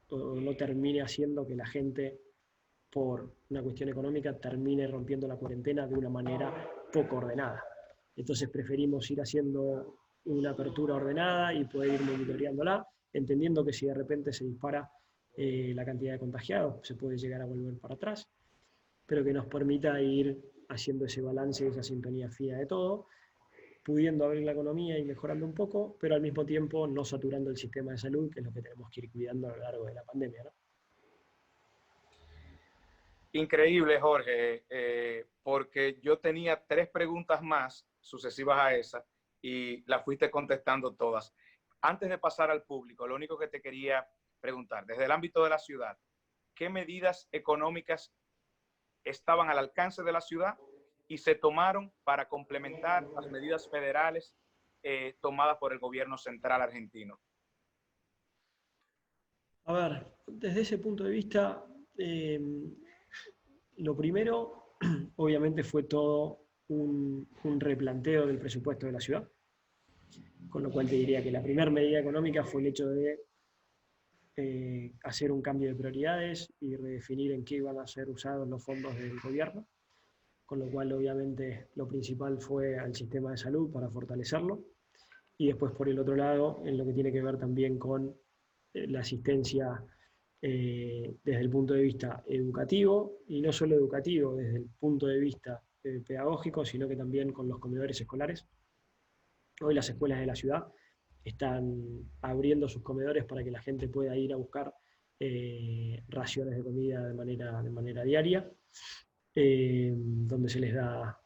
o no termine haciendo que la gente, por una cuestión económica, termine rompiendo la cuarentena de una manera poco ordenada. Entonces preferimos ir haciendo una apertura ordenada y poder ir monitoreándola, entendiendo que si de repente se dispara la cantidad de contagiados, se puede llegar a volver para atrás, pero que nos permita ir haciendo ese balance y esa sintonía fina de todo, pudiendo abrir la economía y mejorando un poco, pero al mismo tiempo no saturando el sistema de salud, que es lo que tenemos que ir cuidando a lo largo de la pandemia, ¿no? Increíble, Jorge, porque yo tenía 3 preguntas más sucesivas a esa y las fuiste contestando todas. Antes de pasar al público, lo único que te quería preguntar, desde el ámbito de la ciudad, ¿qué medidas económicas estaban al alcance de la ciudad y se tomaron para complementar las medidas federales tomadas por el gobierno central argentino? A ver, desde ese punto de vista, lo primero, obviamente, fue todo un replanteo del presupuesto de la ciudad, con lo cual te diría que la primera medida económica fue el hecho de hacer un cambio de prioridades y redefinir en qué iban a ser usados los fondos del gobierno, con lo cual obviamente lo principal fue al sistema de salud para fortalecerlo, y después por el otro lado en lo que tiene que ver también con la asistencia desde el punto de vista educativo, y no solo educativo, desde el punto de vista pedagógico, sino que también con los comedores escolares. Hoy las escuelas de la ciudad están abriendo sus comedores para que la gente pueda ir a buscar raciones de comida de manera diaria, donde se les da,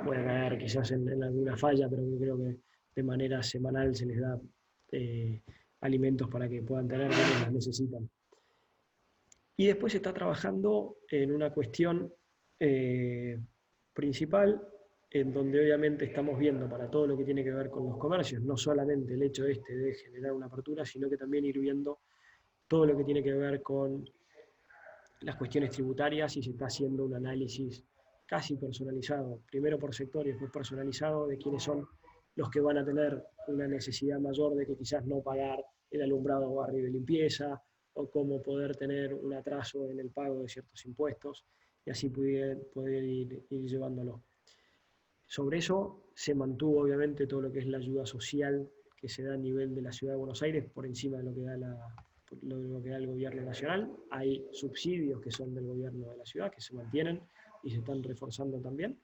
voy a caer quizás en alguna falla, pero creo que de manera semanal se les da alimentos para que puedan tener quienes las necesitan. Y después se está trabajando en una cuestión principal, en donde obviamente estamos viendo para todo lo que tiene que ver con los comercios, no solamente el hecho de generar una apertura, sino que también ir viendo todo lo que tiene que ver con las cuestiones tributarias, y se está haciendo un análisis casi personalizado, primero por sector y después personalizado, de quiénes son los que van a tener una necesidad mayor de que quizás no pagar el alumbrado o barrio de limpieza, o cómo poder tener un atraso en el pago de ciertos impuestos, y así poder ir llevándolo. Sobre eso se mantuvo obviamente todo lo que es la ayuda social que se da a nivel de la Ciudad de Buenos Aires por encima de lo que da el gobierno nacional. Hay subsidios que son del gobierno de la ciudad que se mantienen y se están reforzando también.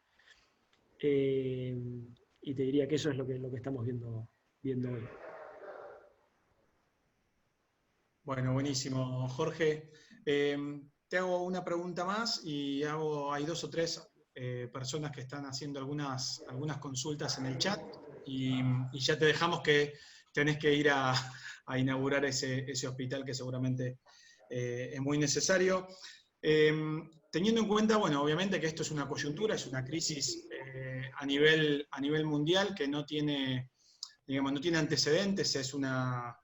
Y te diría que eso es lo que estamos viendo hoy. Bueno, buenísimo, Jorge. Te hago una pregunta más y hay 2 o 3 personas que están haciendo algunas consultas en el chat y ya te dejamos que tenés que ir a inaugurar ese hospital que seguramente es muy necesario. Teniendo en cuenta, bueno, obviamente que esto es una coyuntura, es una crisis a nivel mundial que no tiene, digamos, no tiene antecedentes, es una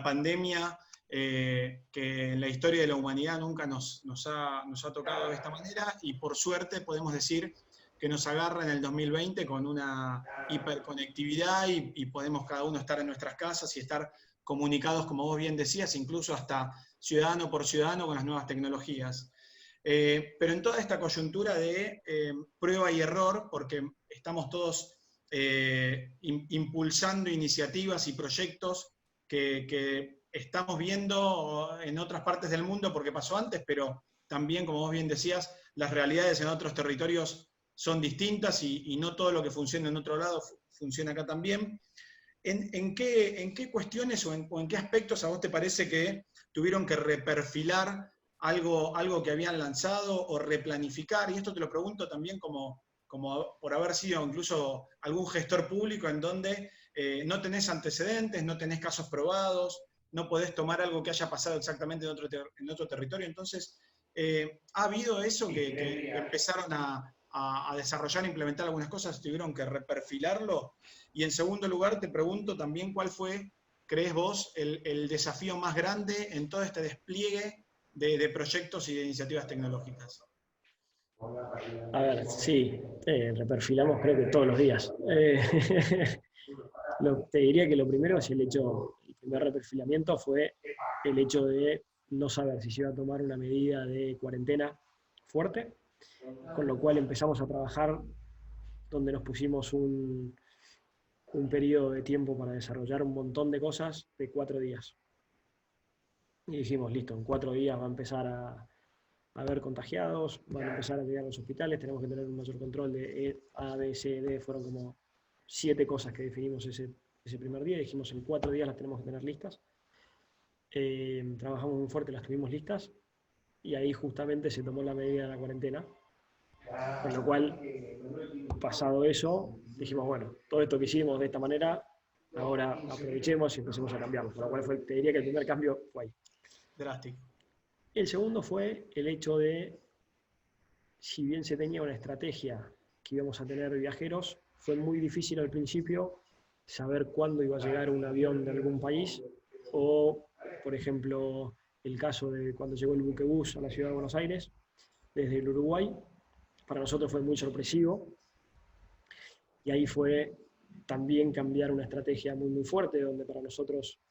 pandemia que en la historia de la humanidad nunca nos ha tocado de esta manera, y por suerte podemos decir que nos agarra en el 2020 con una hiperconectividad y podemos cada uno estar en nuestras casas y estar comunicados, como vos bien decías, incluso hasta ciudadano por ciudadano con las nuevas tecnologías. Pero en toda esta coyuntura de prueba y error, porque estamos todos impulsando iniciativas y proyectos que estamos viendo en otras partes del mundo porque pasó antes, pero también, como vos bien decías, las realidades en otros territorios son distintas y no todo lo que funciona en otro lado funciona acá también. ¿En qué cuestiones o en qué aspectos a vos te parece que tuvieron que reperfilar algo que habían lanzado o replanificar? Y esto te lo pregunto también como por haber sido incluso algún gestor público en donde no tenés antecedentes, no tenés casos probados, no podés tomar algo que haya pasado exactamente en otro territorio. Entonces, ¿ha habido eso que empezaron a desarrollar e implementar algunas cosas, tuvieron que reperfilarlo? Y en segundo lugar, te pregunto también cuál fue, crees vos, el desafío más grande en todo este despliegue de proyectos y de iniciativas tecnológicas. A ver, sí, reperfilamos creo que todos los días. Te diría que lo primero es el primer reperfilamiento fue el hecho de no saber si se iba a tomar una medida de cuarentena fuerte, con lo cual empezamos a trabajar donde nos pusimos un periodo de tiempo para desarrollar un montón de cosas de 4 días. Y dijimos, listo, en 4 días va a empezar a haber contagiados, van a empezar a llegar a los hospitales, tenemos que tener un mayor control de A, B, C, D, fueron como 7 cosas que definimos ese primer día, dijimos en 4 días las tenemos que tener listas. Trabajamos muy fuerte, las tuvimos listas, y ahí justamente se tomó la medida de la cuarentena, con lo cual, pasado eso, dijimos, bueno, todo esto que hicimos de esta manera, ahora aprovechemos y empecemos a cambiarlo, con lo cual te diría que el primer cambio fue ahí. Drástico. El segundo fue el hecho de, si bien se tenía una estrategia que íbamos a tener viajeros, fue muy difícil al principio saber cuándo iba a llegar un avión de algún país, o, por ejemplo, el caso de cuando llegó el buquebús a la ciudad de Buenos Aires, desde el Uruguay, para nosotros fue muy sorpresivo, y ahí fue también cambiar una estrategia muy, muy fuerte, donde para nosotros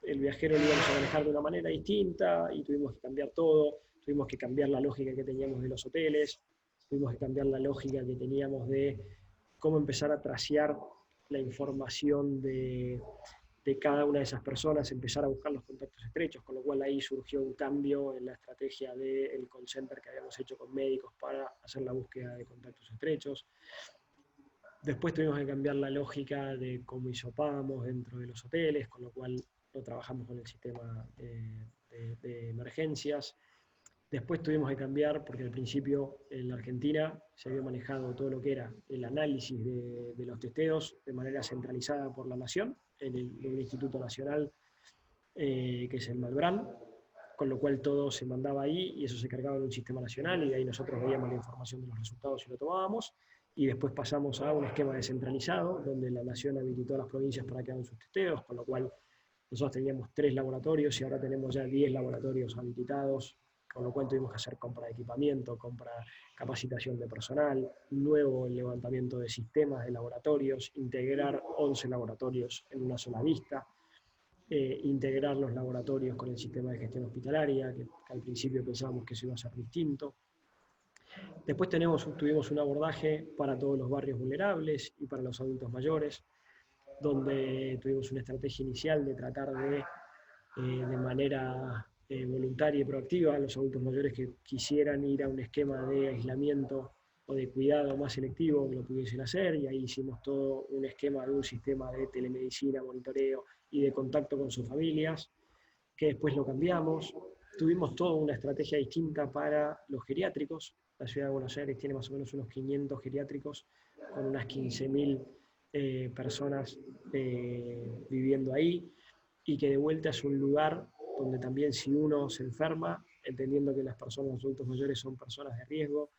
el viajero lo íbamos a manejar de una manera distinta y tuvimos que cambiar todo, tuvimos que cambiar la lógica que teníamos de los hoteles, tuvimos que cambiar la lógica que teníamos de cómo empezar a tracear la información de cada una de esas personas, empezar a buscar los contactos estrechos, con lo cual ahí surgió un cambio en la estrategia del call center que habíamos hecho con médicos para hacer la búsqueda de contactos estrechos. Después tuvimos que cambiar la lógica de cómo hisopábamos dentro de los hoteles, con lo cual no trabajamos con el sistema de emergencias. Después tuvimos que cambiar, porque al principio en la Argentina se había manejado todo lo que era el análisis de los testeos de manera centralizada por la Nación, en el Instituto Nacional, que es el Malbrán, con lo cual todo se mandaba ahí y eso se cargaba en un sistema nacional, y de ahí nosotros veíamos la información de los resultados y lo tomábamos. Y después pasamos a un esquema descentralizado, donde la Nación habilitó a las provincias para que hagan sus testeos, con lo cual nosotros teníamos 3 laboratorios y ahora tenemos ya 10 laboratorios habilitados, con lo cual tuvimos que hacer compra de equipamiento, capacitación de personal, nuevo levantamiento de sistemas de laboratorios, integrar 11 laboratorios en una sola vista, integrar los laboratorios con el sistema de gestión hospitalaria, que al principio pensábamos que eso iba a ser distinto. Después tuvimos un abordaje para todos los barrios vulnerables y para los adultos mayores, donde tuvimos una estrategia inicial de tratar de manera voluntaria y proactiva a los adultos mayores que quisieran ir a un esquema de aislamiento o de cuidado más selectivo, que lo pudiesen hacer, y ahí hicimos todo un esquema de un sistema de telemedicina, monitoreo y de contacto con sus familias, que después lo cambiamos tuvimos toda una estrategia distinta para los geriátricos. La ciudad de Buenos Aires tiene más o menos unos 500 geriátricos con unas 15.000 personas viviendo ahí, y que de vuelta es un lugar donde también, si uno se enferma, entendiendo que las personas adultos mayores son personas de riesgo,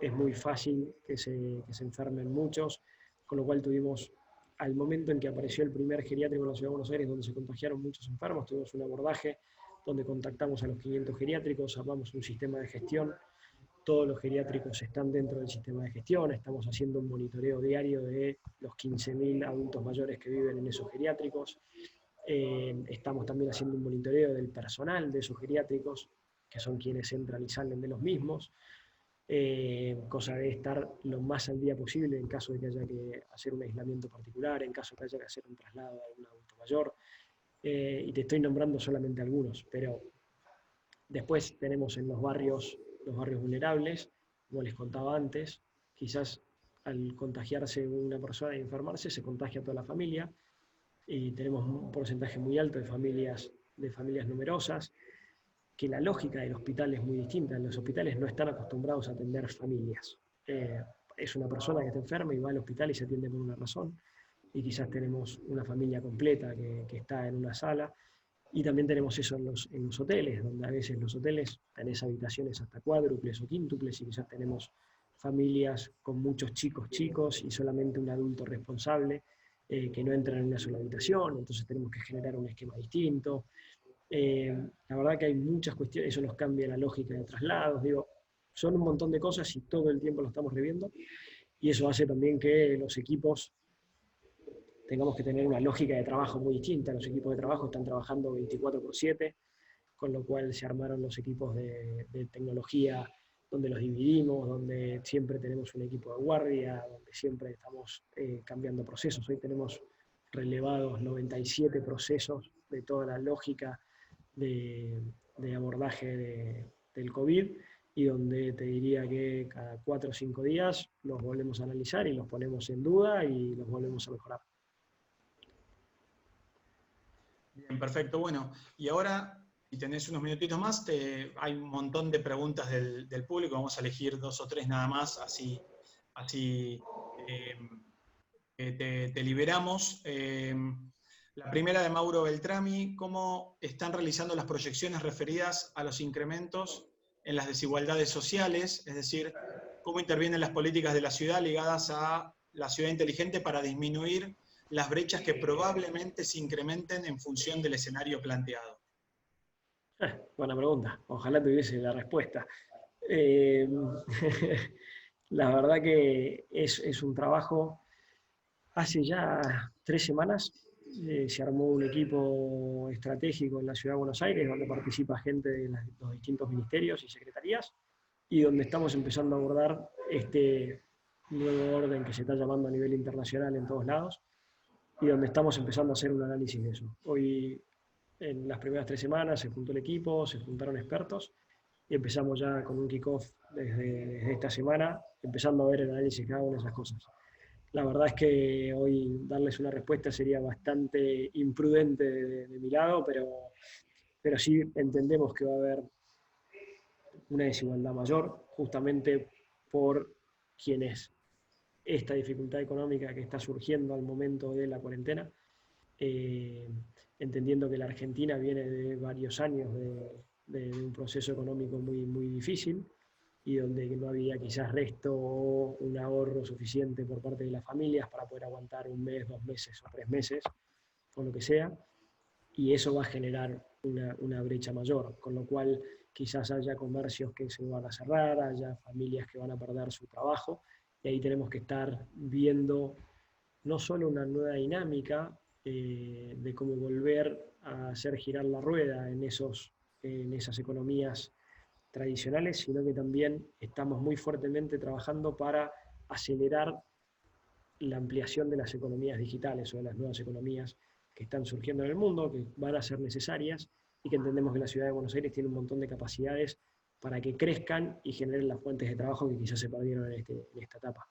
es muy fácil que se enfermen muchos, con lo cual tuvimos, al momento en que apareció el primer geriátrico en la ciudad de Buenos Aires, donde se contagiaron muchos enfermos, tuvimos un abordaje donde contactamos a los 500 geriátricos, armamos un sistema de gestión. Todos los geriátricos están dentro del sistema de gestión, estamos haciendo un monitoreo diario de los 15.000 adultos mayores que viven en esos geriátricos. Estamos también haciendo un monitoreo del personal de esos geriátricos, que son quienes entran y salen de los mismos, cosa de estar lo más al día posible en caso de que haya que hacer un aislamiento particular, en caso de que haya que hacer un traslado a un adulto mayor. Y te estoy nombrando solamente algunos, pero después tenemos en los barrios vulnerables, como les contaba antes, quizás al contagiarse una persona y enfermarse, se contagia a toda la familia, y tenemos un porcentaje muy alto de familias numerosas, que la lógica del hospital es muy distinta. En los hospitales no están acostumbrados a atender familias. Es una persona que está enferma y va al hospital y se atiende por una razón, y quizás tenemos una familia completa que está en una sala. Y también tenemos eso en los hoteles, donde a veces los hoteles tenés habitaciones hasta cuádruples o quíntuples, y quizás tenemos familias con muchos chicos y solamente un adulto responsable, que no entran en una sola habitación, entonces tenemos que generar un esquema distinto. La verdad que hay muchas cuestiones, eso nos cambia la lógica de traslados, digo, son un montón de cosas y todo el tiempo lo estamos reviendo, y eso hace también que los equipos tengamos que tener una lógica de trabajo muy distinta. Los equipos de trabajo están trabajando 24/7, con lo cual se armaron los equipos de tecnología, donde los dividimos, donde siempre tenemos un equipo de guardia, donde siempre estamos cambiando procesos. Hoy tenemos relevados 97 procesos de toda la lógica de abordaje del COVID, y donde te diría que cada 4 o 5 días los volvemos a analizar y los ponemos en duda y los volvemos a mejorar. Bien, perfecto. Bueno, y ahora, si tenés unos minutitos más, hay un montón de preguntas del público. Vamos a elegir 2 o 3 nada más, así te liberamos. La primera de Mauro Beltrami: ¿cómo están realizando las proyecciones referidas a los incrementos en las desigualdades sociales? Es decir, ¿cómo intervienen las políticas de la ciudad ligadas a la ciudad inteligente para disminuir las brechas que probablemente se incrementen en función del escenario planteado? Buena pregunta, ojalá tuviese la respuesta. La verdad que es un trabajo. Hace ya 3 semanas se armó un equipo estratégico en la Ciudad de Buenos Aires, donde participa gente de los distintos ministerios y secretarías, y donde estamos empezando a abordar este nuevo orden que se está llamando a nivel internacional en todos lados, y donde estamos empezando a hacer un análisis de eso. Hoy, en las primeras 3 semanas, se juntó el equipo, se juntaron expertos, y empezamos ya con un kickoff desde esta semana, empezando a ver el análisis de cada una de esas cosas. La verdad es que hoy darles una respuesta sería bastante imprudente de mi lado, pero sí entendemos que va a haber una desigualdad mayor, justamente por quienes esta dificultad económica que está surgiendo al momento de la cuarentena, entendiendo que la Argentina viene de varios años de un proceso económico muy, muy difícil, y donde no había quizás resto o un ahorro suficiente por parte de las familias para poder aguantar 1 mes, 2 meses o 3 meses, o lo que sea, y eso va a generar una brecha mayor, con lo cual quizás haya comercios que se van a cerrar, haya familias que van a perder su trabajo, y ahí tenemos que estar viendo no solo una nueva dinámica de cómo volver a hacer girar la rueda en esas economías tradicionales, sino que también estamos muy fuertemente trabajando para acelerar la ampliación de las economías digitales o de las nuevas economías que están surgiendo en el mundo, que van a ser necesarias, y que entendemos que la ciudad de Buenos Aires tiene un montón de capacidades para que crezcan y generen las fuentes de trabajo que quizás se perdieron en esta etapa.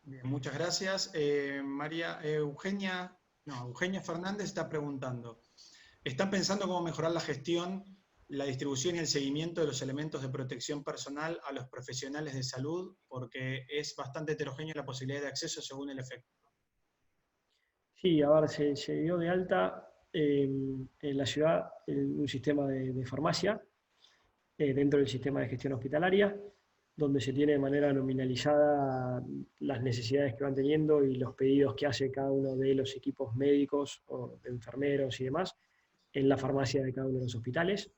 Bien, muchas gracias. Eugenia Fernández está preguntando: ¿Están pensando cómo mejorar la gestión, la distribución y el seguimiento de los elementos de protección personal a los profesionales de salud? Porque es bastante heterogénea la posibilidad de acceso según el efecto. Sí, a ver, se dio de alta en la ciudad un sistema de farmacia dentro del sistema de gestión hospitalaria, donde se tiene de manera nominalizada las necesidades que van teniendo y los pedidos que hace cada uno de los equipos médicos o de enfermeros y demás en la farmacia de cada uno de los hospitales.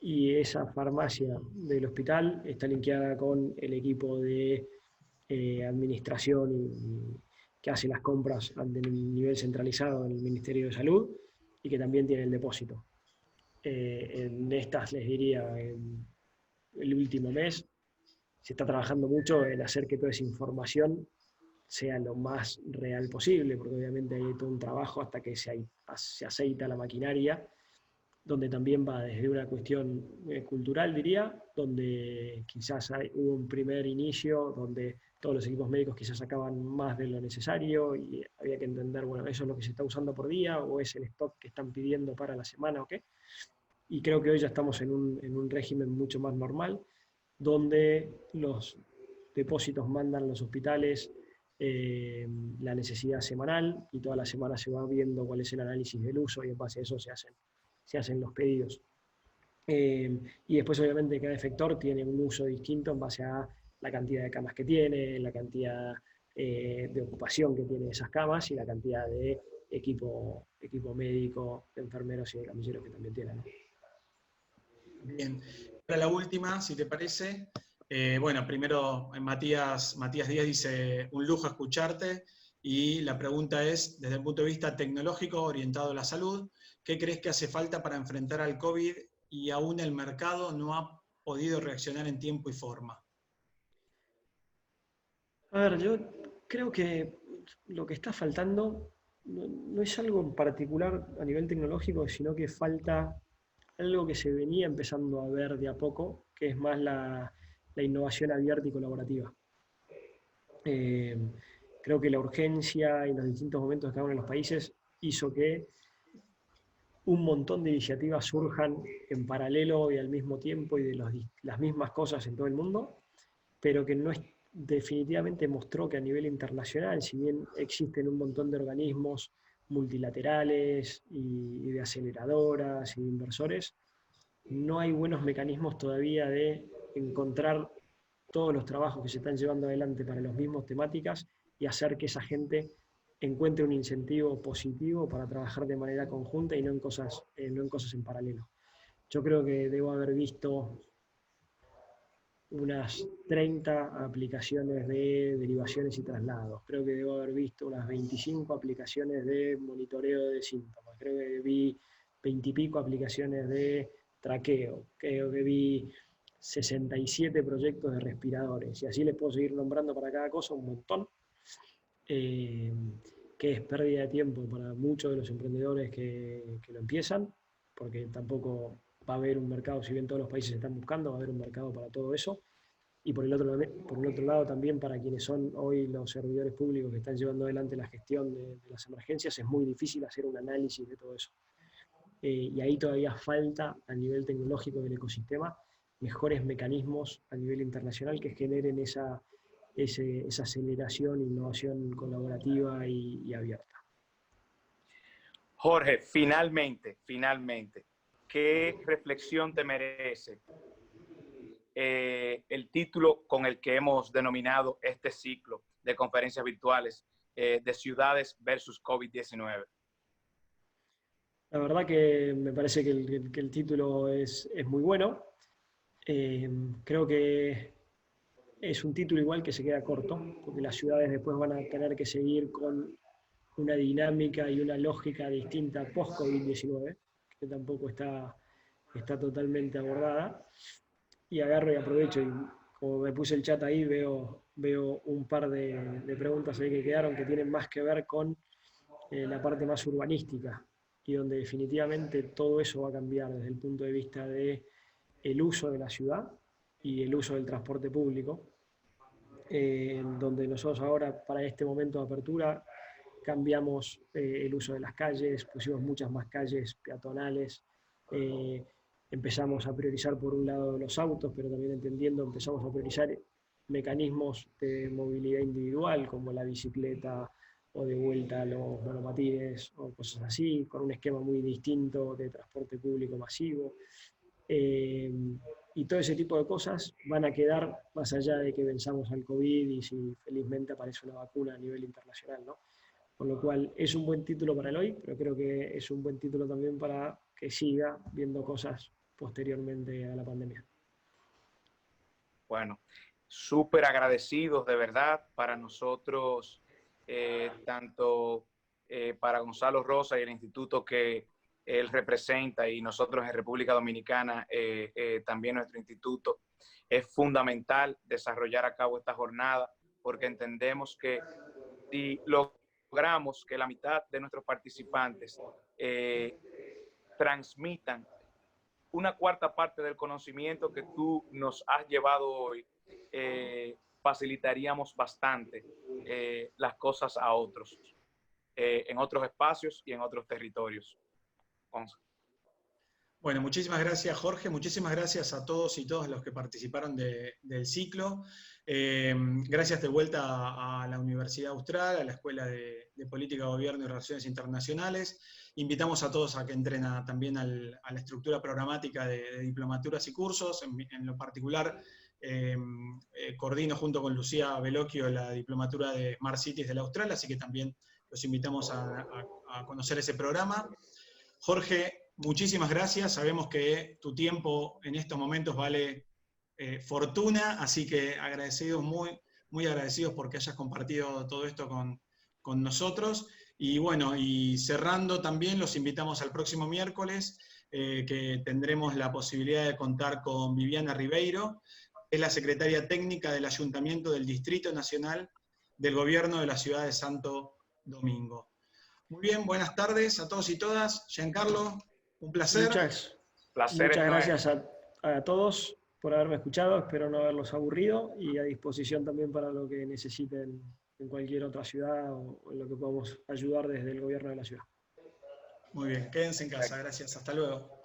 Y esa farmacia del hospital está linkeada con el equipo de administración que hace las compras a nivel centralizado en el Ministerio de Salud y que también tiene el depósito. En estas, les diría, en el último mes se está trabajando mucho en hacer que toda esa información sea lo más real posible, porque obviamente hay todo un trabajo hasta que se aceita la maquinaria, donde también va desde una cuestión cultural, diría, donde quizás hubo un primer inicio, donde todos los equipos médicos quizás sacaban más de lo necesario y había que entender, bueno, eso es lo que se está usando por día o es el stock que están pidiendo para la semana o qué. Y creo que hoy ya estamos en un régimen mucho más normal, donde los depósitos mandan los hospitales la necesidad semanal y toda la semana se va viendo cuál es el análisis del uso y en base a eso se hacen los pedidos. Y después obviamente cada efector tiene un uso distinto en base a la cantidad de camas que tiene, la cantidad de ocupación que tiene esas camas y la cantidad de equipo médico, de enfermeros y de camilleros que también tienen, ¿no? Bien, para la última, si te parece. Bueno, primero Matías Díaz dice, un lujo escucharte, y la pregunta es, desde el punto de vista tecnológico orientado a la salud, ¿qué crees que hace falta para enfrentar al COVID y aún el mercado no ha podido reaccionar en tiempo y forma? A ver, yo creo que lo que está faltando no es algo en particular a nivel tecnológico, sino que falta algo que se venía empezando a ver de a poco, que es más la innovación abierta y colaborativa. Eh, Creo que la urgencia y los distintos momentos de cada uno de los países hizo que un montón de iniciativas surjan en paralelo y al mismo tiempo y de las mismas cosas en todo el mundo, pero que no es, definitivamente mostró que a nivel internacional, si bien existen un montón de organismos multilaterales y de aceleradoras y de inversores, no hay buenos mecanismos todavía de encontrar todos los trabajos que se están llevando adelante para las mismas temáticas y hacer que esa gente encuentre un incentivo positivo para trabajar de manera conjunta y no en cosas en paralelo. Yo creo que debo haber visto unas 30 aplicaciones de derivaciones y traslados. Creo que debo haber visto unas 25 aplicaciones de monitoreo de síntomas. Creo que vi 20 y pico aplicaciones de traqueo. Creo que vi 67 proyectos de respiradores. Y así les puedo seguir nombrando para cada cosa un montón. Que es pérdida de tiempo para muchos de los emprendedores que lo empiezan, porque tampoco va a haber un mercado, si bien todos los países están buscando, va a haber un mercado para todo eso. Y por el otro lado también para quienes son hoy los servidores públicos que están llevando adelante la gestión de las emergencias, es muy difícil hacer un análisis de todo eso. Y ahí todavía falta a nivel tecnológico del ecosistema mejores mecanismos a nivel internacional que generen esa aceleración, innovación colaborativa y abierta. Jorge, finalmente, ¿qué reflexión te merece el título con el que hemos denominado este ciclo de conferencias virtuales de ciudades versus COVID-19? La verdad que me parece que el título es muy bueno. Creo que es un título igual que se queda corto, porque las ciudades después van a tener que seguir con una dinámica y una lógica distinta post-COVID-19, que tampoco está totalmente abordada. Y agarro y aprovecho, y como me puse el chat ahí, veo un par de preguntas ahí que quedaron que tienen más que ver con la parte más urbanística, y donde definitivamente todo eso va a cambiar desde el punto de vista de el uso de la ciudad y el uso del transporte público, donde nosotros ahora, para este momento de apertura, cambiamos el uso de las calles, pusimos muchas más calles peatonales, empezamos a priorizar por un lado los autos, pero también entendiendo, empezamos a priorizar mecanismos de movilidad individual, como la bicicleta o de vuelta a los monopatines o cosas así, con un esquema muy distinto de transporte público masivo. Y todo ese tipo de cosas van a quedar más allá de que venzamos al COVID y si felizmente aparece una vacuna a nivel internacional, ¿no? Con lo cual es un buen título para el hoy, pero creo que es un buen título también para que siga viendo cosas posteriormente a la pandemia. Bueno, súper agradecidos de verdad para nosotros, tanto para Gonzalo Rosa y el instituto que él representa y nosotros en República Dominicana, también nuestro instituto. Es fundamental desarrollar a cabo esta jornada porque entendemos que si logramos que la mitad de nuestros participantes transmitan una cuarta parte del conocimiento que tú nos has llevado hoy, facilitaríamos bastante las cosas a otros, en otros espacios y en otros territorios. Bueno, muchísimas gracias, Jorge. Muchísimas gracias a todos y todas los que participaron del ciclo. Gracias de vuelta a la Universidad Austral, a la Escuela de Política, Gobierno y Relaciones Internacionales. Invitamos a todos a que entren también a la estructura programática de diplomaturas y cursos. En lo particular, coordino junto con Lucía Bellocchio la diplomatura de Smart Cities de la Austral, así que también los invitamos a conocer ese programa. Jorge, muchísimas gracias. Sabemos que tu tiempo en estos momentos vale fortuna, así que agradecidos, muy agradecidos porque hayas compartido todo esto con nosotros. Y bueno, y cerrando también, los invitamos al próximo miércoles, que tendremos la posibilidad de contar con Viviana Ribeiro, que es la secretaria técnica del Ayuntamiento del Distrito Nacional del Gobierno de la Ciudad de Santo Domingo. Muy bien, buenas tardes a todos y todas. Giancarlo, un placer. Muchas gracias a todos por haberme escuchado, espero no haberlos aburrido y a disposición también para lo que necesiten en cualquier otra ciudad o en lo que podamos ayudar desde el gobierno de la ciudad. Muy bien, quédense en casa, gracias, hasta luego.